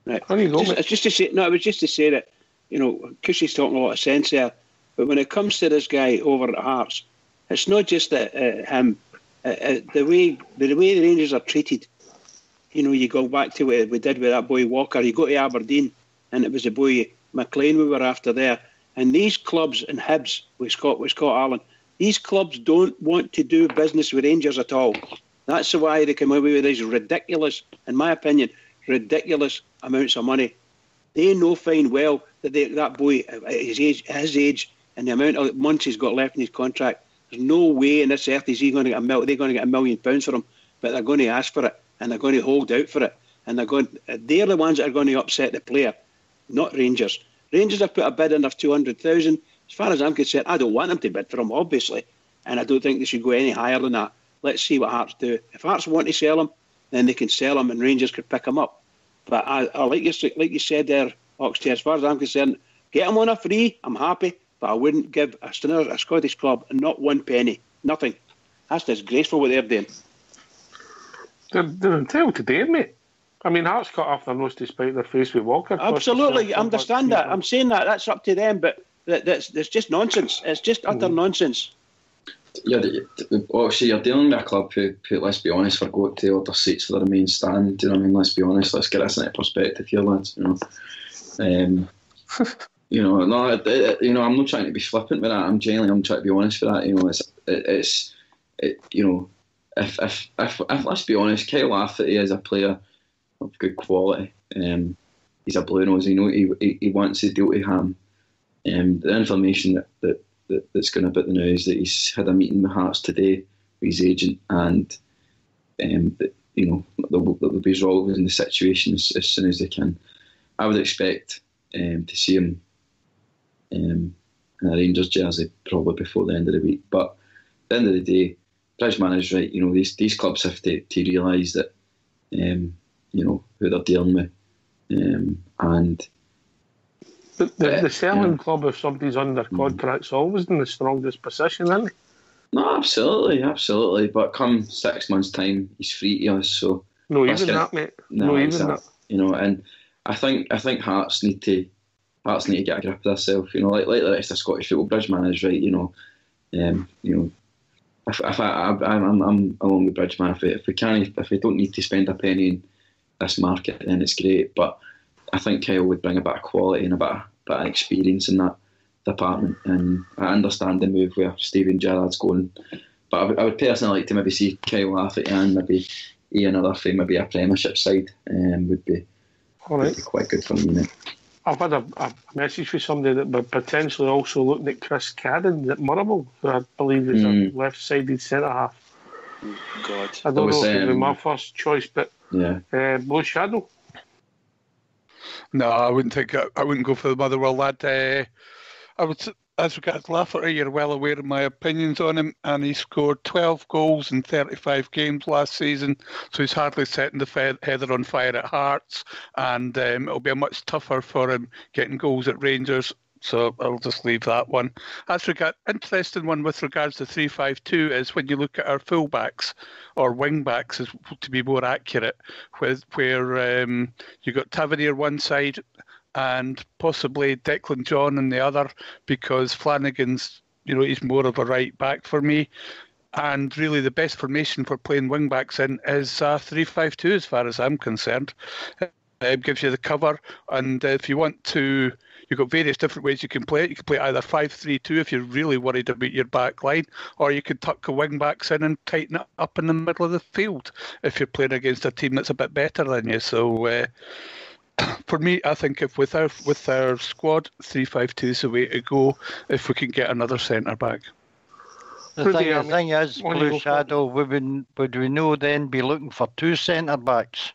Right. There you go, mate. It's just to say, no, it was just to say that, Cushy's talking a lot of sense there, but when it comes to this guy over at Hearts, it's not just that him. The way the Rangers are treated. You go back to what we did with that boy Walker. You go to Aberdeen, and it was the boy McLean we were after there. And these clubs and Hibs with Scott Allen, these clubs don't want to do business with Rangers at all. That's why they come away with these ridiculous, in my opinion, ridiculous amounts of money. They know fine well that that boy, his age, and the amount of months he's got left in his contract, There's no way in this earth is he going to get they're going to get £1 million for him, but they're going to ask for it and they're going to hold out for it, and they're the ones that are going to upset the player, not Rangers. Rangers have put a bid in of 200,000. As far as I'm concerned, I don't want them to bid for him, obviously, and I don't think they should go any higher than that. Let's see what Hearts do. If Hearts want to sell him, then they can sell him, and Rangers could pick him up. But I like you said there, Oxty, as far as I'm concerned, get him on a free, I'm happy, but I wouldn't give a Scottish club not one penny, nothing. That's disgraceful what they're doing. They're entitled to do it, mate. I mean, Hearts cut off their nose to spite their face with Walker. Absolutely, I understand that. I'm saying that's up to them, but that's just nonsense. It's just utter nonsense. Yeah, obviously you're dealing with a club who, let's be honest, forgot to order seats for their main stand. Do you know what I mean? Let's be honest. Let's get this into perspective here, lads. I'm not trying to be flippant with that. I'm trying to be honest with that. If let's be honest, Kyle Lafferty is a player of good quality. He's a blue nose. He wants to deal to ham. The information that's going about the news that he's had a meeting with Hearts today with his agent, and they'll be resolving the situation as soon as they can. I would expect to see him in a Rangers jersey probably before the end of the week. But at the end of the day, Bridgeman is right. These clubs have to realise that who they're dealing with, and. But the selling club, if somebody's under contract's always in the strongest position, isn't it? No, absolutely. But come 6 months' time, he's free to us. So no, even that, mate. No, even that. And I think Hearts need to get a grip of themselves. Like the rest of Scottish football, Bridgeman is right. If I'm along with Bridgeman, if we don't need to spend a penny in this market, then it's great. But I think Kyle would bring a bit of quality and a bit of experience in that department. And I understand the move where Steven Gerrard's going, but I would personally like to maybe see Kyle Lafferty and maybe Ian Murphy, maybe a Premiership side, would be quite good for me. Mate. I've had a message from somebody that we're potentially also looking at Chris Cadden at Murrable, who I believe is a left-sided centre-half. God. I don't know if it would be my first choice, but Blue Shadow. No, I wouldn't go for the Motherwell lad. I would, as regards Lafferty, you're well aware of my opinions on him, and he scored 12 goals in 35 games last season, so he's hardly setting the heather on fire at Hearts, and it'll be a much tougher for him getting goals at Rangers. So I'll just leave that one. Interesting one with regards to 3-5-2 is when you look at our fullbacks or wing-backs, is to be more accurate, where you got Tavernier one side and possibly Declan John on the other, because Flanagan's, he's more of a right back for me. And really the best formation for playing wing-backs in is 3-5-2 as far as I'm concerned. It gives you the cover, and if you want to, you've got various different ways you can play it. You can play either 5-3-2 if you're really worried about your back line, or you can tuck the wing backs in and tighten it up in the middle of the field if you're playing against a team that's a bit better than you. So for me, I think if with our squad, 3-5-2 is the way to go if we can get another centre back. The thing is, Blue Shadow, would we know then be looking for two centre backs?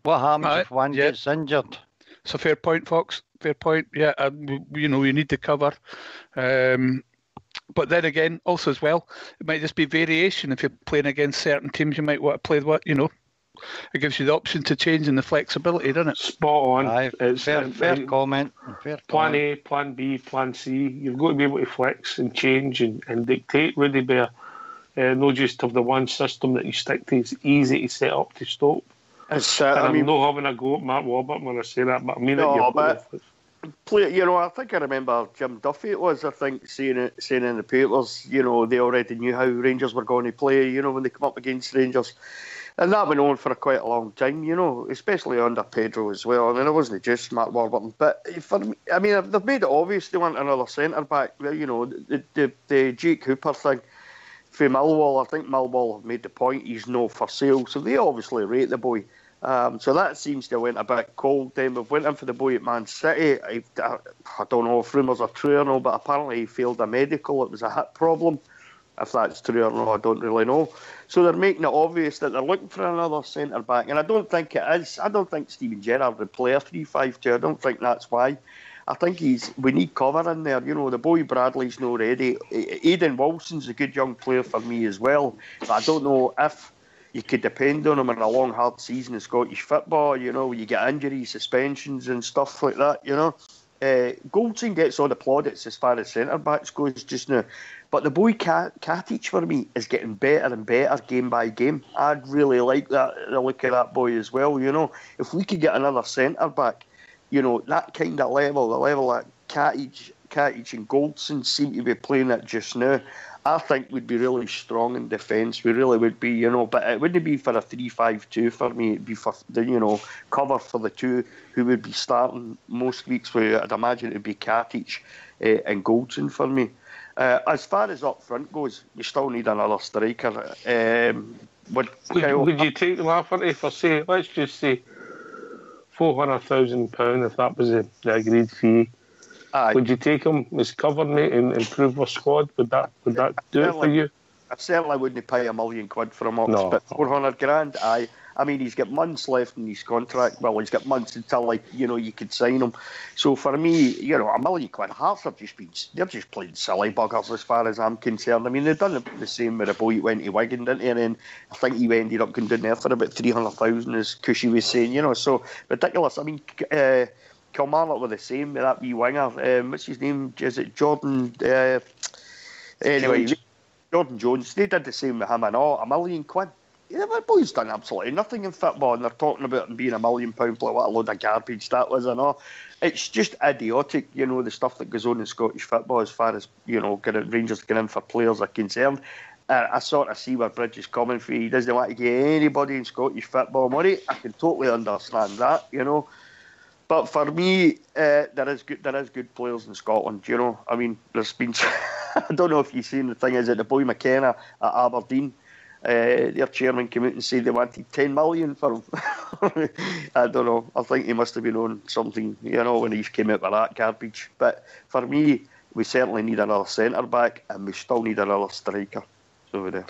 What happens if one gets injured? It's a fair point, Fox. Fair point. Yeah, you need the cover. But then again, also as well, it might just be variation. If you're playing against certain teams, you might want to play it gives you the option to change and the flexibility, doesn't it? Spot on. It's fair comment. Plan A, Plan B, Plan C. You've got to be able to flex and change and dictate. Rudy Bear, not just of the one system that you stick to. It's easy to set up to stop. I'm not having a go at Mark Warburton when I say that, but I mean I think I remember Jim Duffy saying in the papers, they already knew how Rangers were going to play, when they come up against Rangers. And that went on for quite a long time, especially under Pedro as well. I mean, it wasn't just Mark Warburton, but for me, they've made it obvious they want another centre-back. The Jake Hooper thing for Millwall, I think Millwall have made the point he's no for sale, so they obviously rate the boy. So that seems to have went a bit cold. Then we've went in for the boy at Man City. I don't know if rumours are true or not, but apparently he failed a medical. It was a hip problem. If that's true or not, I don't really know. So they're making it obvious that they're looking for another centre-back, and I don't think it is. I don't think Steven Gerrard would play a 3-5-2. I don't think that's why. I think we need cover in there. You know, the boy Bradley's not ready. Aidan Wilson's a good young player for me as well, but I don't know if you could depend on him in a long, hard season of Scottish football. You know, you get injuries, suspensions and stuff like that, you know. Goldson gets all the plaudits as far as centre-backs goes just now. But the boy Katic for me is getting better and better game by game. I'd really like the look of that boy as well, you know. If we could get another centre-back, you know, that kind of level, the level that Katic and Goldson seem to be playing at just now, I think we'd be really strong in defence. We really would be, you know. But it wouldn't be for a 3-5-2 for me. It'd be for the, you know, cover for the two who would be starting most weeks. Where I'd imagine it'd be Katic and Goldson for me. As far as up front goes, you still need another striker. Would you take Lafferty for, say, let's just say £400,000 if that was the agreed fee? Aye. Would you take him as cover, mate, and improve our squad? Would that do it for you? I certainly wouldn't pay £1 million for him, No. But 400 grand, aye. I mean, he's got months left in his contract. Well, he's got months until, like, you know, you could sign him. So for me, you know, £1 million, Hearts they're just playing silly buggers as far as I'm concerned. I mean, they've done the same with a boy who went to Wigan, didn't they? And then I think he ended up going down there for about 300,000, as Cushy was saying, you know. So ridiculous. I mean, Kilmarnock were the same with that wee winger. What's his name? Is it Jordan? Anyway, Jordan Jones. They did the same with him and all. £1 million. Yeah, that boy's done absolutely nothing in football, and they're talking about him being £1 million. Like, what a load of garbage that was and all. It's just idiotic, you know, the stuff that goes on in Scottish football as far as, you know, Rangers getting in for players are concerned. I sort of see where Bridge is coming from. He doesn't want to get anybody in Scottish football money. I can totally understand that, you know. But for me, there is good players in Scotland, you know. I mean, there's been... I don't know if you've seen the thing, is it the boy McKenna at Aberdeen? Their chairman came out and said they wanted 10 million for him. I don't know. I think he must have been on something, you know, when he came out with that garbage. But for me, we certainly need another centre-back, and we still need another striker over there.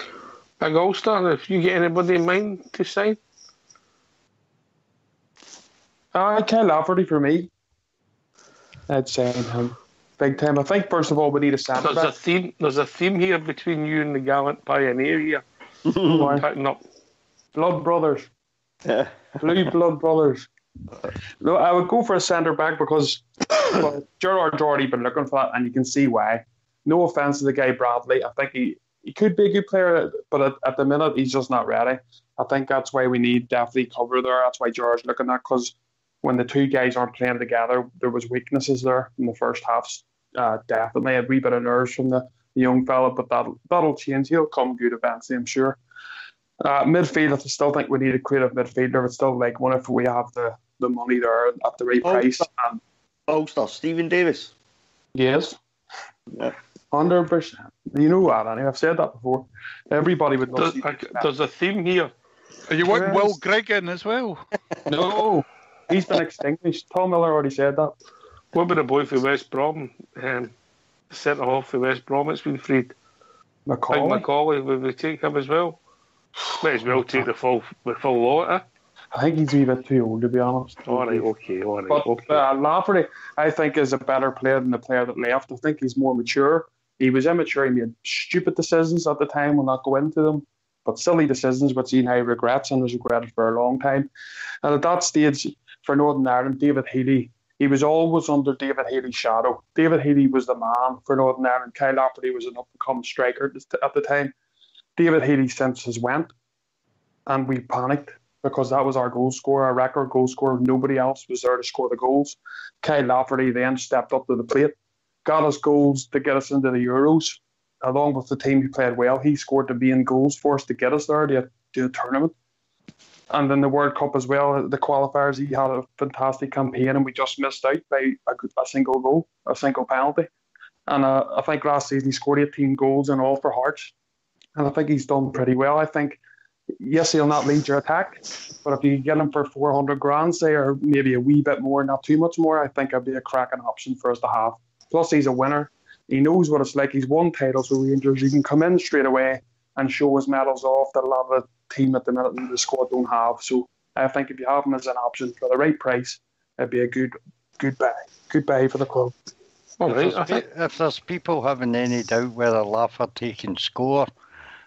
Big Ulster, if you get anybody in mind to sign? Kyle Lafferty for me. I'd say him big time. I think first of all we need a centre-back. There's a theme here between you and the gallant pioneer here. Picking up. Blood brothers. Yeah. Blue blood brothers. No, I would go for a centre-back because Gerrard's already been looking for that, and you can see why. No offence to the guy Bradley. I think he could be a good player, but at the minute he's just not ready. I think that's why we need definitely cover there. That's why Gerrard's looking at, because when the two guys aren't playing together, there was weaknesses there in the first half. Definitely a wee bit of nerves from the young fella, but that'll change. He'll come good eventually, I'm sure. Midfield, I still think we need a creative midfielder. It's still like one if we have the money there at the right price. Ulster, Stephen Davis. Yes. Yeah. 100%. You know that, Annie. I've said that before. Everybody would know. There's a theme here. Are you wanting Will Grigg in as well? No. He's been extinguished. Tom Miller already said that. What about the boy for West Brom? Centre half for West Brom, it's been freed. Macaulay, will we take him as well? Might as well take the full lot, eh? I think he's a bit too old, to be honest. All right, okay. But Lafferty, I think, is a better player than the player that left. I think he's more mature. He was immature. He made stupid decisions at the time. We'll not go into them. But silly decisions, which he now regrets and has regretted for a long time. And at that stage, for Northern Ireland, David Healy, he was always under David Healy's shadow. David Healy was the man for Northern Ireland. Kyle Lafferty was an up-and-coming striker at the time. David Healy since has went, and we panicked because that was our goal scorer, our record goal scorer. Nobody else was there to score the goals. Kyle Lafferty then stepped up to the plate, got us goals to get us into the Euros, along with the team who played well. He scored the main goals for us to get us there to the tournament. And then the World Cup as well, the qualifiers, he had a fantastic campaign, and we just missed out by a single goal, a single penalty. And I think last season he scored 18 goals in all for Hearts. And I think he's done pretty well. I think, yes, he'll not lead your attack, but if you get him for 400 grand, say, or maybe a wee bit more, not too much more, I think it'd be a cracking option for us to have. Plus, he's a winner. He knows what it's like. He's won titles with Rangers. He can come in straight away and show his medals off that a lot of the team at the minute in the squad don't have. So I think if you have him as an option for the right price, it'd be a good buy for the club. All right. If there's people having any doubt whether Lafferty can score,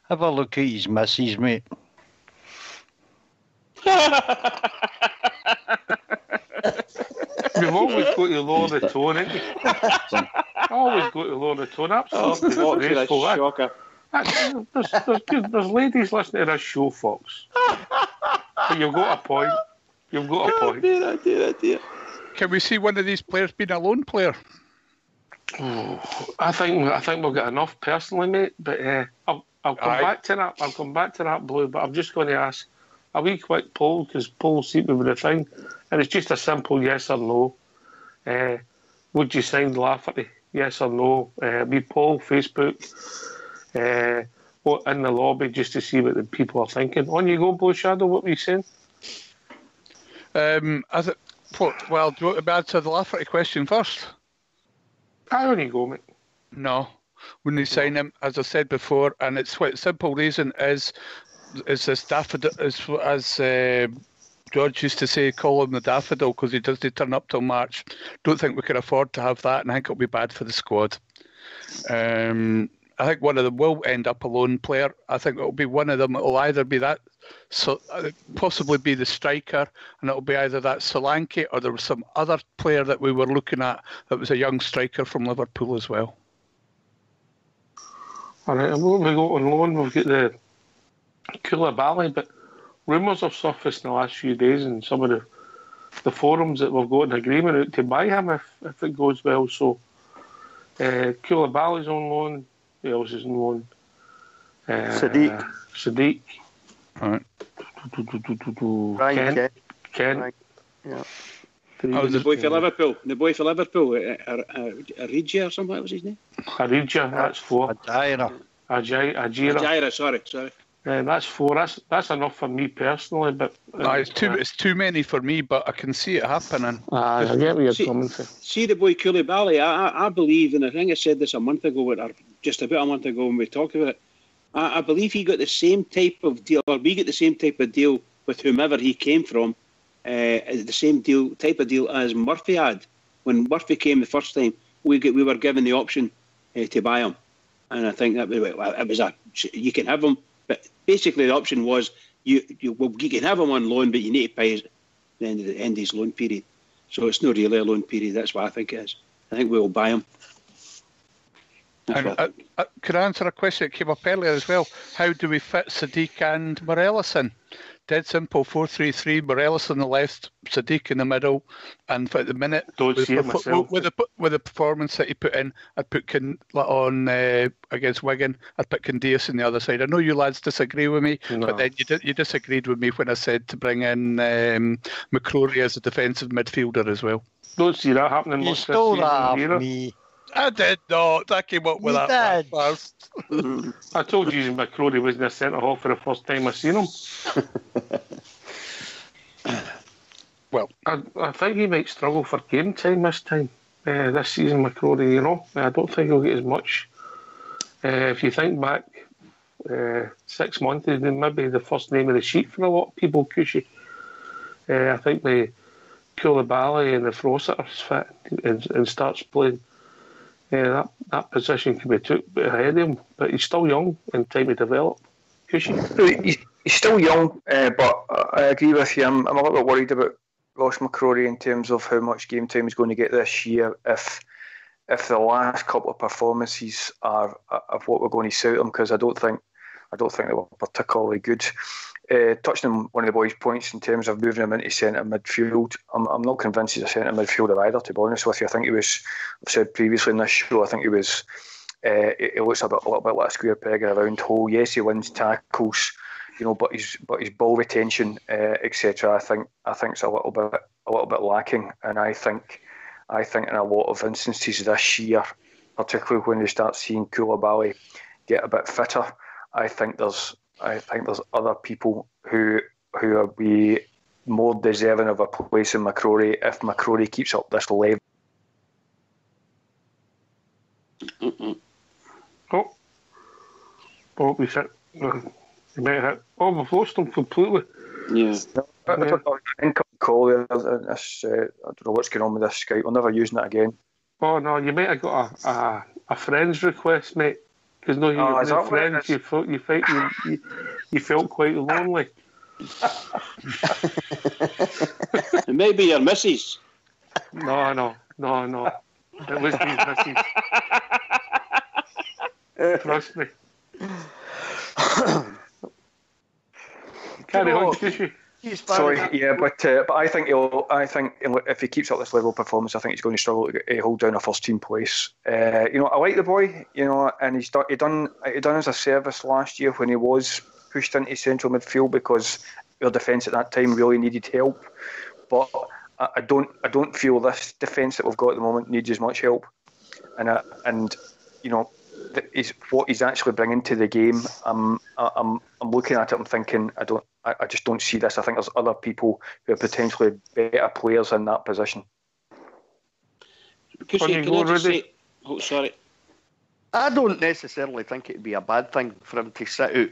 have a look at his misses, mate. We've always got to lower the tone, ain't we? Always got to lower the tone. Absolutely disgraceful. There's ladies listening to this show, Fox. But you've got a point. You've got a point. Dear. Can we see one of these players being a lone player? Oh, I think we've got enough personally, mate. But I'll come back to that. I'll come back to that, Blue. But I'm just going to ask a wee quick poll, because polls seem to be the thing, and it's just a simple yes or no. Would you sign Lafferty? Yes or no? We poll Facebook, in the lobby, just to see what the people are thinking. On you go, Blue Shadow. What were you saying? Well, do you want to answer the Lafferty question first? On you go, mate. No. When they sign him, as I said before, and it's quite simple reason is this daffodil, as George used to say, call him the daffodil, because he doesn't turn up till March. Don't think we can afford to have that, and I think it'll be bad for the squad. I think one of them will end up a lone player. I think it'll be one of them. It'll either be that, possibly be the striker, and it'll be either that Solanke, or there was some other player that we were looking at that was a young striker from Liverpool as well. All right, and what we got on loan? We've got the Koulibaly, but rumours have surfaced in the last few days in some of the forums that we've got an agreement out to buy him if it goes well. So Koulibaly's on loan. Who else is on loan? Sadiq. All right. Ken. Yeah. The boy for Liverpool. Arija or something. What was his name? Arija. That's 4. Ajira. Sorry. That's 4. That's enough for me personally, but it's too many for me. But I can see it happening. I get where you're coming from. See the boy Koulibaly. I believe, and I think I said this a month ago, or just about a month ago when we talked about it. I believe he got the same type of deal, or we get the same type of deal with whomever he came from. The same type of deal as Murphy had. When Murphy came the first time, we were given the option to buy him, and I think that it was you can have him, but basically the option was you can have him on loan, but you need to pay at the end of his loan period. So it's not really a loan period. That's what I think it is. I think we will buy him. Could I answer a question that came up earlier as well? How do we fit Sadiq and Morelos in? Dead simple, 4-3-3, Morelos on the left, Sadiq in the middle, and at the minute, with the performance that he put in, I'd put on against Wigan, I'd put Candias on the other side. I know you lads disagree with me, but then you disagreed with me when I said to bring in McCrory as a defensive midfielder as well. Don't see that happening much this season either. Me. I did not. I came up with that first. I told you McCrory wasn't a centre-half for the first time I seen him. Well, I think he might struggle for game time this season, McCrory, I don't think he'll get as much. If you think back 6 months, he's been maybe the first name of the sheet for a lot of people, Cushy. I think the Koulibaly and the Frossiter's fit and starts playing. That position can be took ahead of him, but he's still young and time to develop. Cushy. He's still young, but I agree with you. I'm a little bit worried about Ross McCrory in terms of how much game time he's going to get this year. If the last couple of performances are of what we're going to suit him, because I don't think they were particularly good. Touching on one of the boys' points in terms of moving him into centre midfield, I'm not convinced he's a centre midfielder either, to be honest with you. I think he was, I've said previously in this show, I think he was, he looks a little bit like a square peg in a round hole. Yes, he wins tackles, but his ball retention, etc. I think it's a little bit lacking, and I think in a lot of instances this year, particularly when you start seeing Koulibaly get a bit fitter, I think there's other people who will be more deserving of a place in McCrory if McCrory keeps up this level. Oh, we hit. You might hit. Oh, we've lost him completely. Yeah. I think Coley, I don't know what's going on with this Skype. I'm never using it again. Oh no, you might have got a friend's request, mate. Because no, you is that friends. You felt quite lonely. It may be your missus. No. It was his missus. Trust me. Carry on, Kishy. Sorry, yeah, but I think if he keeps up this level of performance, I think he's going to struggle to hold down a first team place. I like the boy, and he done us a service last year when he was pushed into central midfield because our defence at that time really needed help. But I don't feel this defence that we've got at the moment needs as much help. And what he's actually bringing to the game. I'm looking at it and thinking I just don't see this. I think there's other people who are potentially better players in that position. Sorry. I don't necessarily think it'd be a bad thing for him to sit out,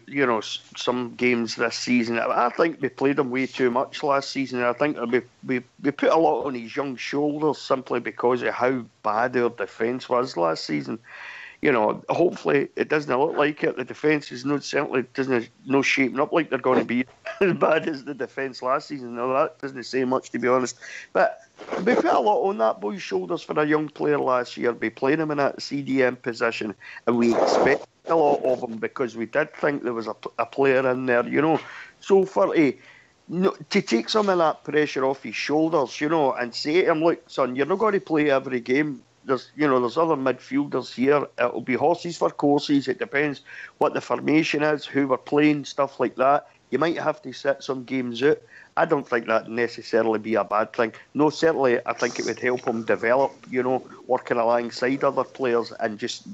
some games this season. I think we played him way too much last season. I think we put a lot on his young shoulders simply because of how bad our defence was last season. Hopefully it doesn't look like it. The defence is certainly no shaping up like they're going to be as bad as the defence last season. No, that doesn't say much, to be honest. But we put a lot on that boy's shoulders for a young player last year. We played him in that CDM position, and we expected a lot of him because we did think there was a player in there, So for to take some of that pressure off his shoulders, and say to him, look, son, you're not going to play every game. There's other midfielders here. It'll be horses for courses. It depends what the formation is, who we're playing, stuff like that. You might have to sit some games out. I don't think that'd necessarily be a bad thing. No, certainly I think it would help him develop, working alongside other players and just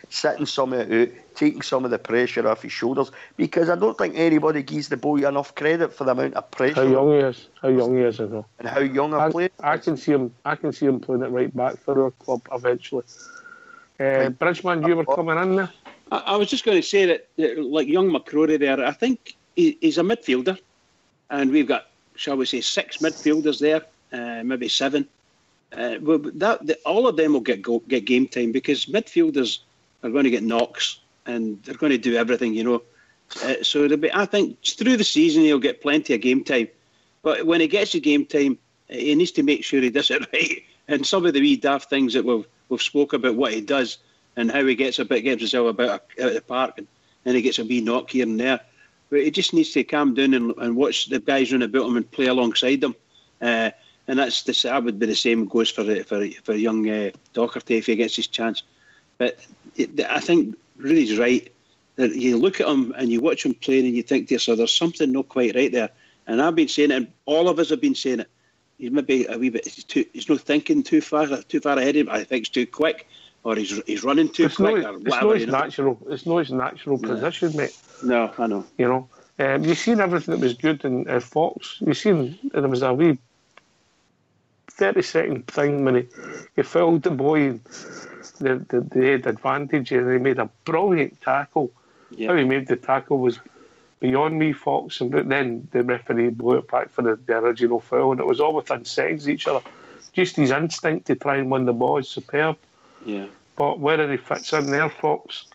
sitting some of it out, taking some of the pressure off his shoulders. Because I don't think anybody gives the boy enough credit for the amount of pressure. How young he is, as well. And how young a player. I can see him playing it right back for our club eventually. Bridgman, you were coming in there. I was just going to say that, like young McCrory there, I think he's a midfielder. And we've got, shall we say, 6 midfielders there, maybe 7. All of them will get game time because midfielders are going to get knocks and they're going to do everything, So I think through the season he'll get plenty of game time. But when he gets to game time, he needs to make sure he does it right. And some of the wee daft things that we've spoke about what he does and how he gets himself about out of the park and he gets a wee knock here and there. But he just needs to calm down and watch the guys run about him and play alongside them. And that would be the same goes for young Doherty if he gets his chance. But I think Rudy's right. That you look at him and you watch him playing and you think to yourself, there's something not quite right there. And I've been saying it, and all of us have been saying it. He's maybe a wee bit. He's not thinking too far ahead of him. I think it's too quick, or he's running too quick, or whatever. It's not his natural position, mate. No, I know. You've seen everything that was good in Fox. You've seen there was a wee 30-second thing when he fouled the boy and they had advantage and he made a brilliant tackle. How he made the tackle was beyond me, Fox. But then the referee blew it back for the original foul, and it was all within seconds of each other. Just his instinct to try and win the ball is superb. Yeah. But where he fits in there, Fox,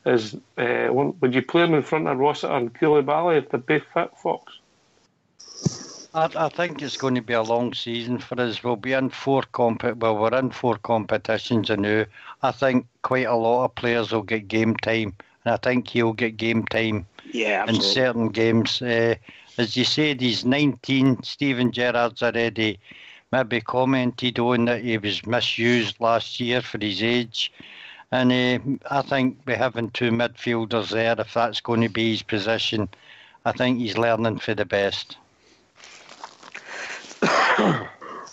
is would you play him in front of Rossiter and Koulibaly if they're both fit, Fox? I think it's going to be a long season for us. We'll be in 4 we're in 4 competitions now. I think quite a lot of players will get game time, and I think he'll get game time in certain games. As you said, he's 19. Steven Gerrard's already maybe commented on that he was misused last year for his age. And I think by having 2 midfielders there, if that's going to be his position, I think he's learning for the best.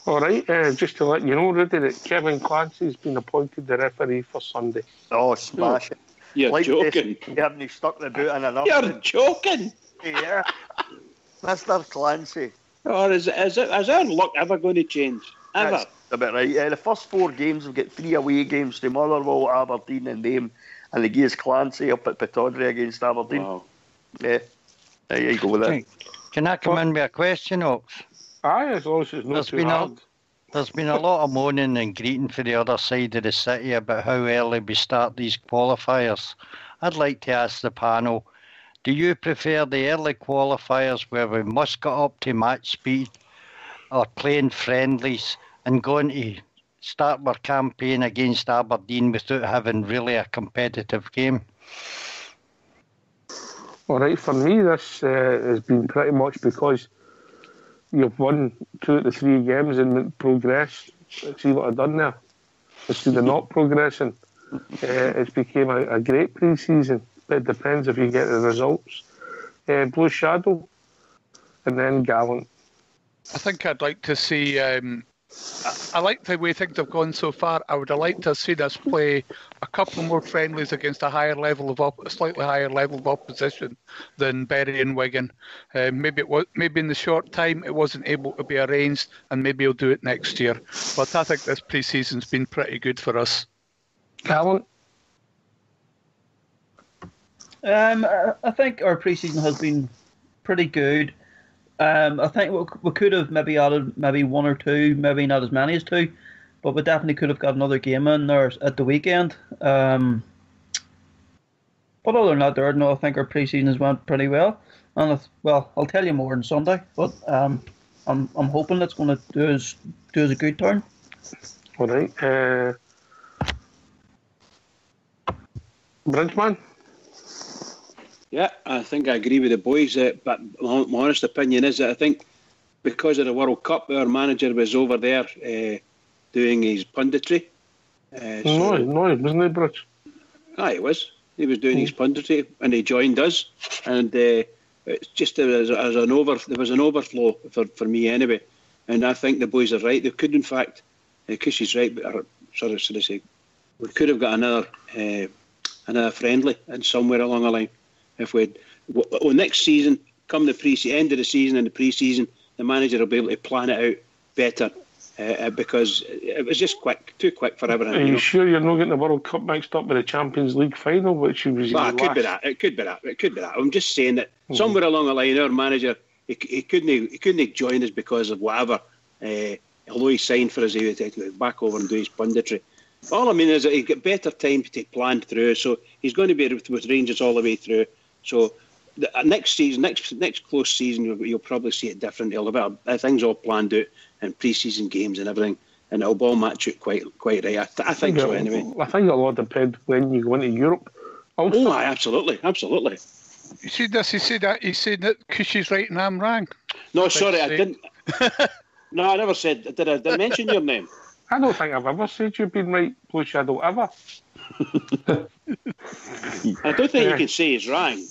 All right, just to let you know, Rudy, that Kevin Clancy's been appointed the referee for Sunday. Oh, smash it. You're joking. You haven't stuck the boot in enough. You're joking. Yeah. Mr. Clancy. Or is our luck ever going to change? Ever. That's about right. The first 4 games, we've got 3 away games to Motherwell, Aberdeen, and them, and they gave us Clancy up at Pittodrie against Aberdeen. Wow. Yeah, there you go with it. Can I come in with a question, Ox? Aye, as long as it's not too hard. There's been a lot of moaning and greeting for the other side of the city about how early we start these qualifiers. I'd like to ask the panel, do you prefer the early qualifiers where we must get up to match speed, or playing friendlies and going to start our campaign against Aberdeen without having really a competitive game? All right, for me, this has been pretty much because you've won 2 of the 3 games and progressed. See what I've done there? Instead of not progressing, it's became a great pre-season. It depends if you get the results. Blue Shadow and then Gallant. I think I'd like to see. I like the way things have gone so far. I would have liked to have seen us play a couple more friendlies against a slightly higher level of opposition than Bury and Wigan. Maybe in the short time it wasn't able to be arranged, and maybe he'll do it next year. But I think this pre-season's been pretty good for us. Gallant. I think our pre-season has been pretty good. I think we could have maybe added 1 or 2, maybe not as many as 2, but we definitely could have got another game in there at the weekend. But other than that, I think our pre-season has went pretty well. And I'll tell you more on Sunday, but I'm hoping it's going to do us a good turn. All right, Bridgeman. Yeah, I think I agree with the boys, but my honest opinion is that I think because of the World Cup, our manager was over there doing his punditry. No, wasn't he, Bridge? Aye, he was. He was doing his punditry, and he joined us. And it's just there was an overflow for me anyway. And I think the boys are right. They could, in fact, because she's right, should I say, we could have got another friendly and somewhere along the line. If next season, come the end of the season and the pre-season, the manager will be able to plan it out better because it was just too quick for everything. Are you sure you're not getting the World Cup mixed up with the Champions League final, which was? Well, it could be that. I'm just saying that somewhere along the line, our manager he couldn't join us because of whatever. Although he signed for us, he would go back over and do his punditry. All I mean is that he's got better time to plan through, so he's going to be with Rangers all the way through. So next season, next close season, you'll probably see it different. He'll have things all planned out and pre-season games and everything, and it'll all match it quite right. I think so anyway. I think it'll all depend when you go into Europe. Also. Oh, absolutely. You see this? He said that because she's right and I'm wrong. No, sorry, I didn't. No, I never said. Did I mention your name? I don't think I've ever said you've been right, Blue Shadow, ever. I don't think you can say he's wrong.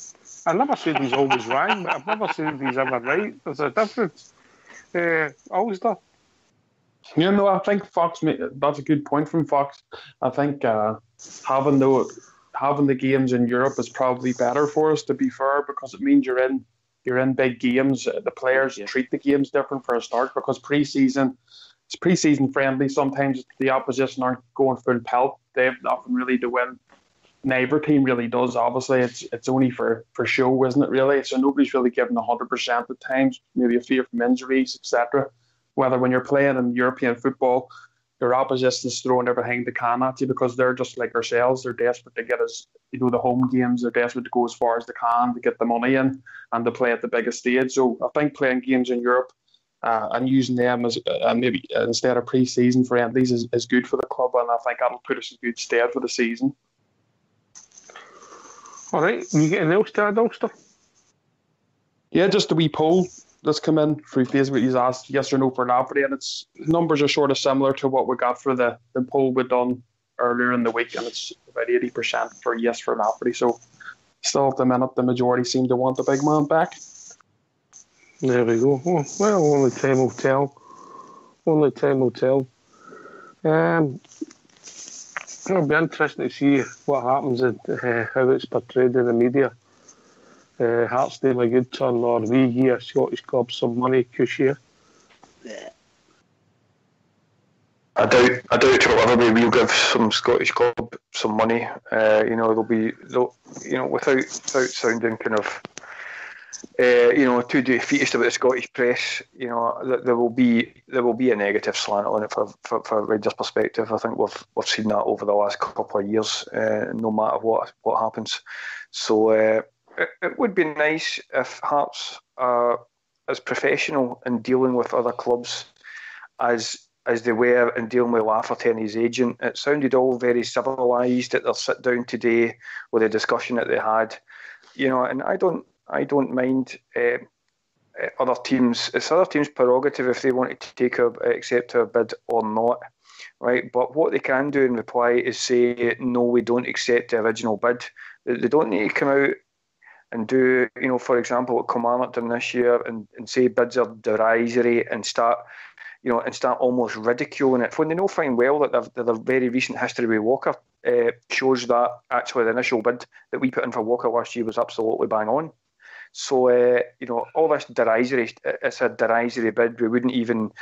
I never said he's always wrong, but I've never said he's ever right. There's a difference. Always there. Yeah, no, I think Fox, that's a good point from Fox. I think having the games in Europe is probably better for us, to be fair, because it means you're in big games. The players treat the games different for a start, because it's pre-season friendly. Sometimes the opposition aren't going full pelt. They have nothing really to win. Neither team really does. Obviously, it's only for show, isn't it, really? So nobody's really giving 100% at times, maybe a fear from injuries, etc. Whether when you're playing in European football, your opposition is throwing everything they can at you because they're just like ourselves. They're desperate to get us, the home games. They're desperate to go as far as they can to get the money in and to play at the biggest stage. So I think playing games in Europe and using them as maybe instead of pre-season friendlies is good for the club, and I think that'll put us in good stead for the season. All right, you getting else to add, Ulster? Yeah, just a wee poll that's come in through Facebook. He's asked yes or no for Lafferty, and its numbers are sort of similar to what we got for the poll we done earlier in the week, and it's about 80% for yes for Lafferty. So still at the minute, the majority seem to want the big man back. There we go. Oh, well, only time will tell. It'll be interesting to see what happens and how it's portrayed in the media. Hearts do a good turn, or we give a Scottish club some money this year. I doubt Liverpool will give some Scottish club some money. They'll without sounding kind of too defeatist about the Scottish press. There will be a negative slant on it for Rangers' perspective. I think we've seen that over the last couple of years, no matter what happens. So it would be nice if Hearts are as professional in dealing with other clubs as they were in dealing with Lafferty and his agent. It sounded all very civilised at their sit down today with the discussion that they had. And I don't mind other teams. It's other teams' prerogative if they wanted to accept our bid or not, right? But what they can do in reply is say, no, we don't accept the original bid. They don't need to come out and do, for example, what Kilmarnock done this year and say bids are derisory and start almost ridiculing it. When they know fine well that their very recent history with Walker shows that actually the initial bid that we put in for Walker last year was absolutely bang on. So, all this derisory, it's a derisory bid. We wouldn't even,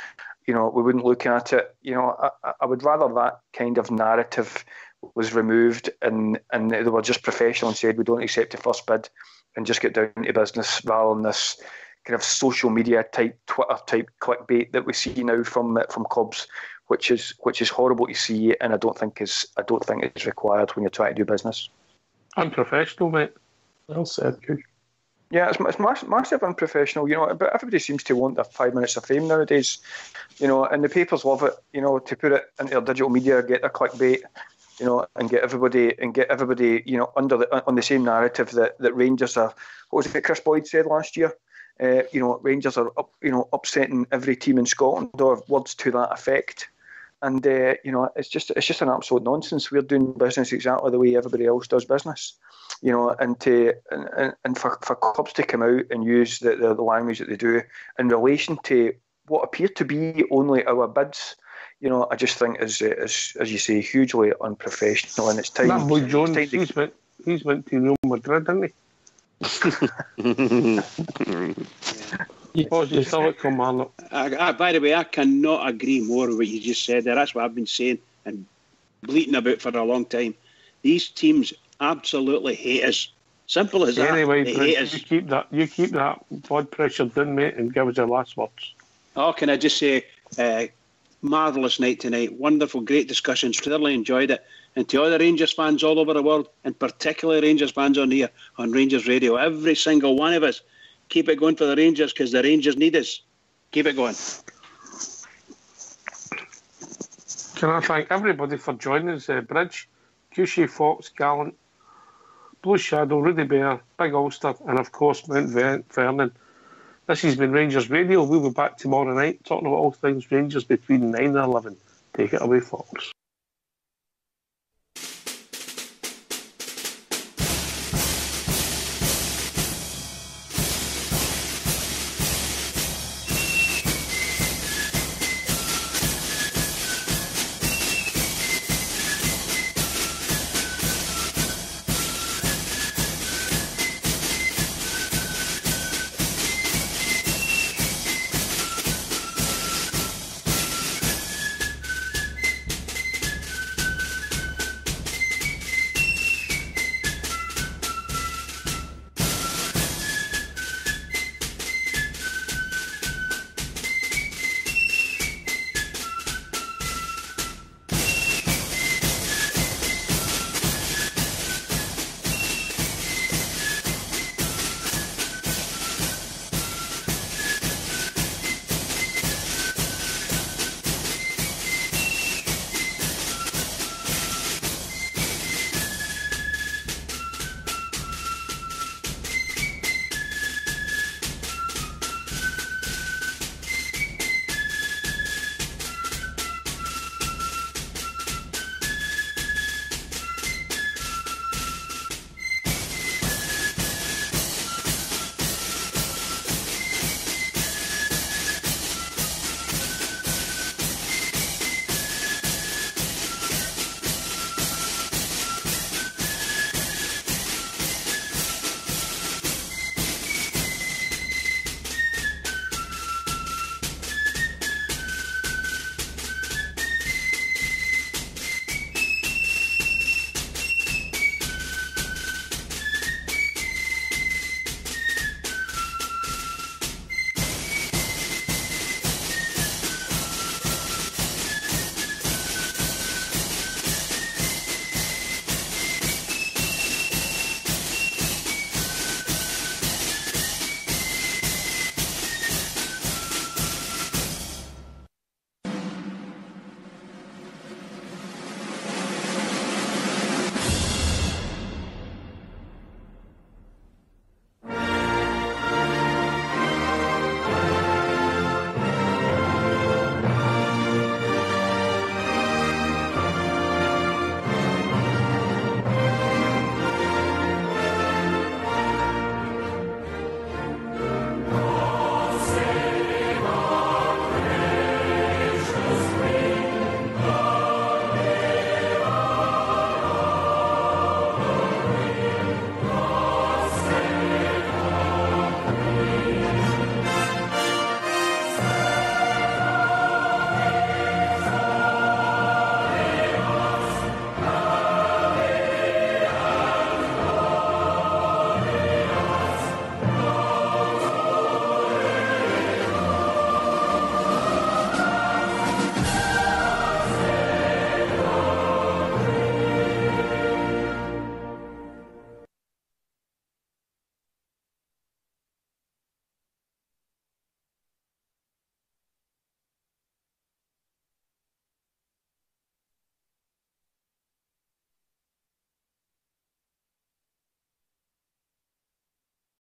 we wouldn't look at it. I would rather that kind of narrative was removed and they were just professional and said we don't accept the first bid and just get down to business rather than this kind of social media type, Twitter type clickbait that we see now from clubs, which is horrible to see, and I don't think is required when you're trying to do business. Unprofessional, mate. Well said, Cooch. Yeah, it's massive unprofessional, but everybody seems to want their 5 minutes of fame nowadays, and the papers love it, to put it into their digital media, get their clickbait, and get everybody, on the same narrative that Rangers are. What was it Chris Boyd said last year? Rangers are upsetting every team in Scotland, or words to that effect. And it's just an absolute nonsense. We're doing business exactly the way everybody else does business. And for clubs to come out and use the language that they do in relation to what appear to be only our bids, I just think is as you say, hugely unprofessional. And it's time. That boy Jones, he's went to Real Madrid, didn't he? By the way, I cannot agree more with what you just said there. That's what I've been saying and bleating about for a long time. These teams absolutely hate us. Simple as that. Anyway, they hate us. You keep that blood pressure down, mate, and give us your last words. Oh, can I just say, marvellous night tonight. Wonderful, great discussions. Thoroughly enjoyed it. And to all the Rangers fans all over the world, and particularly Rangers fans on here, on Rangers Radio, every single one of us, keep it going for the Rangers because the Rangers need us. Keep it going. Can I thank everybody for joining us? Bridge, Cushy, Fox, Gallant, Blue Shadow, Rudy Bear, Big Ulster, and of course Mount Vernon. This has been Rangers Radio. We'll be back tomorrow night talking about all things Rangers between 9 and 11. Take it away, Fox.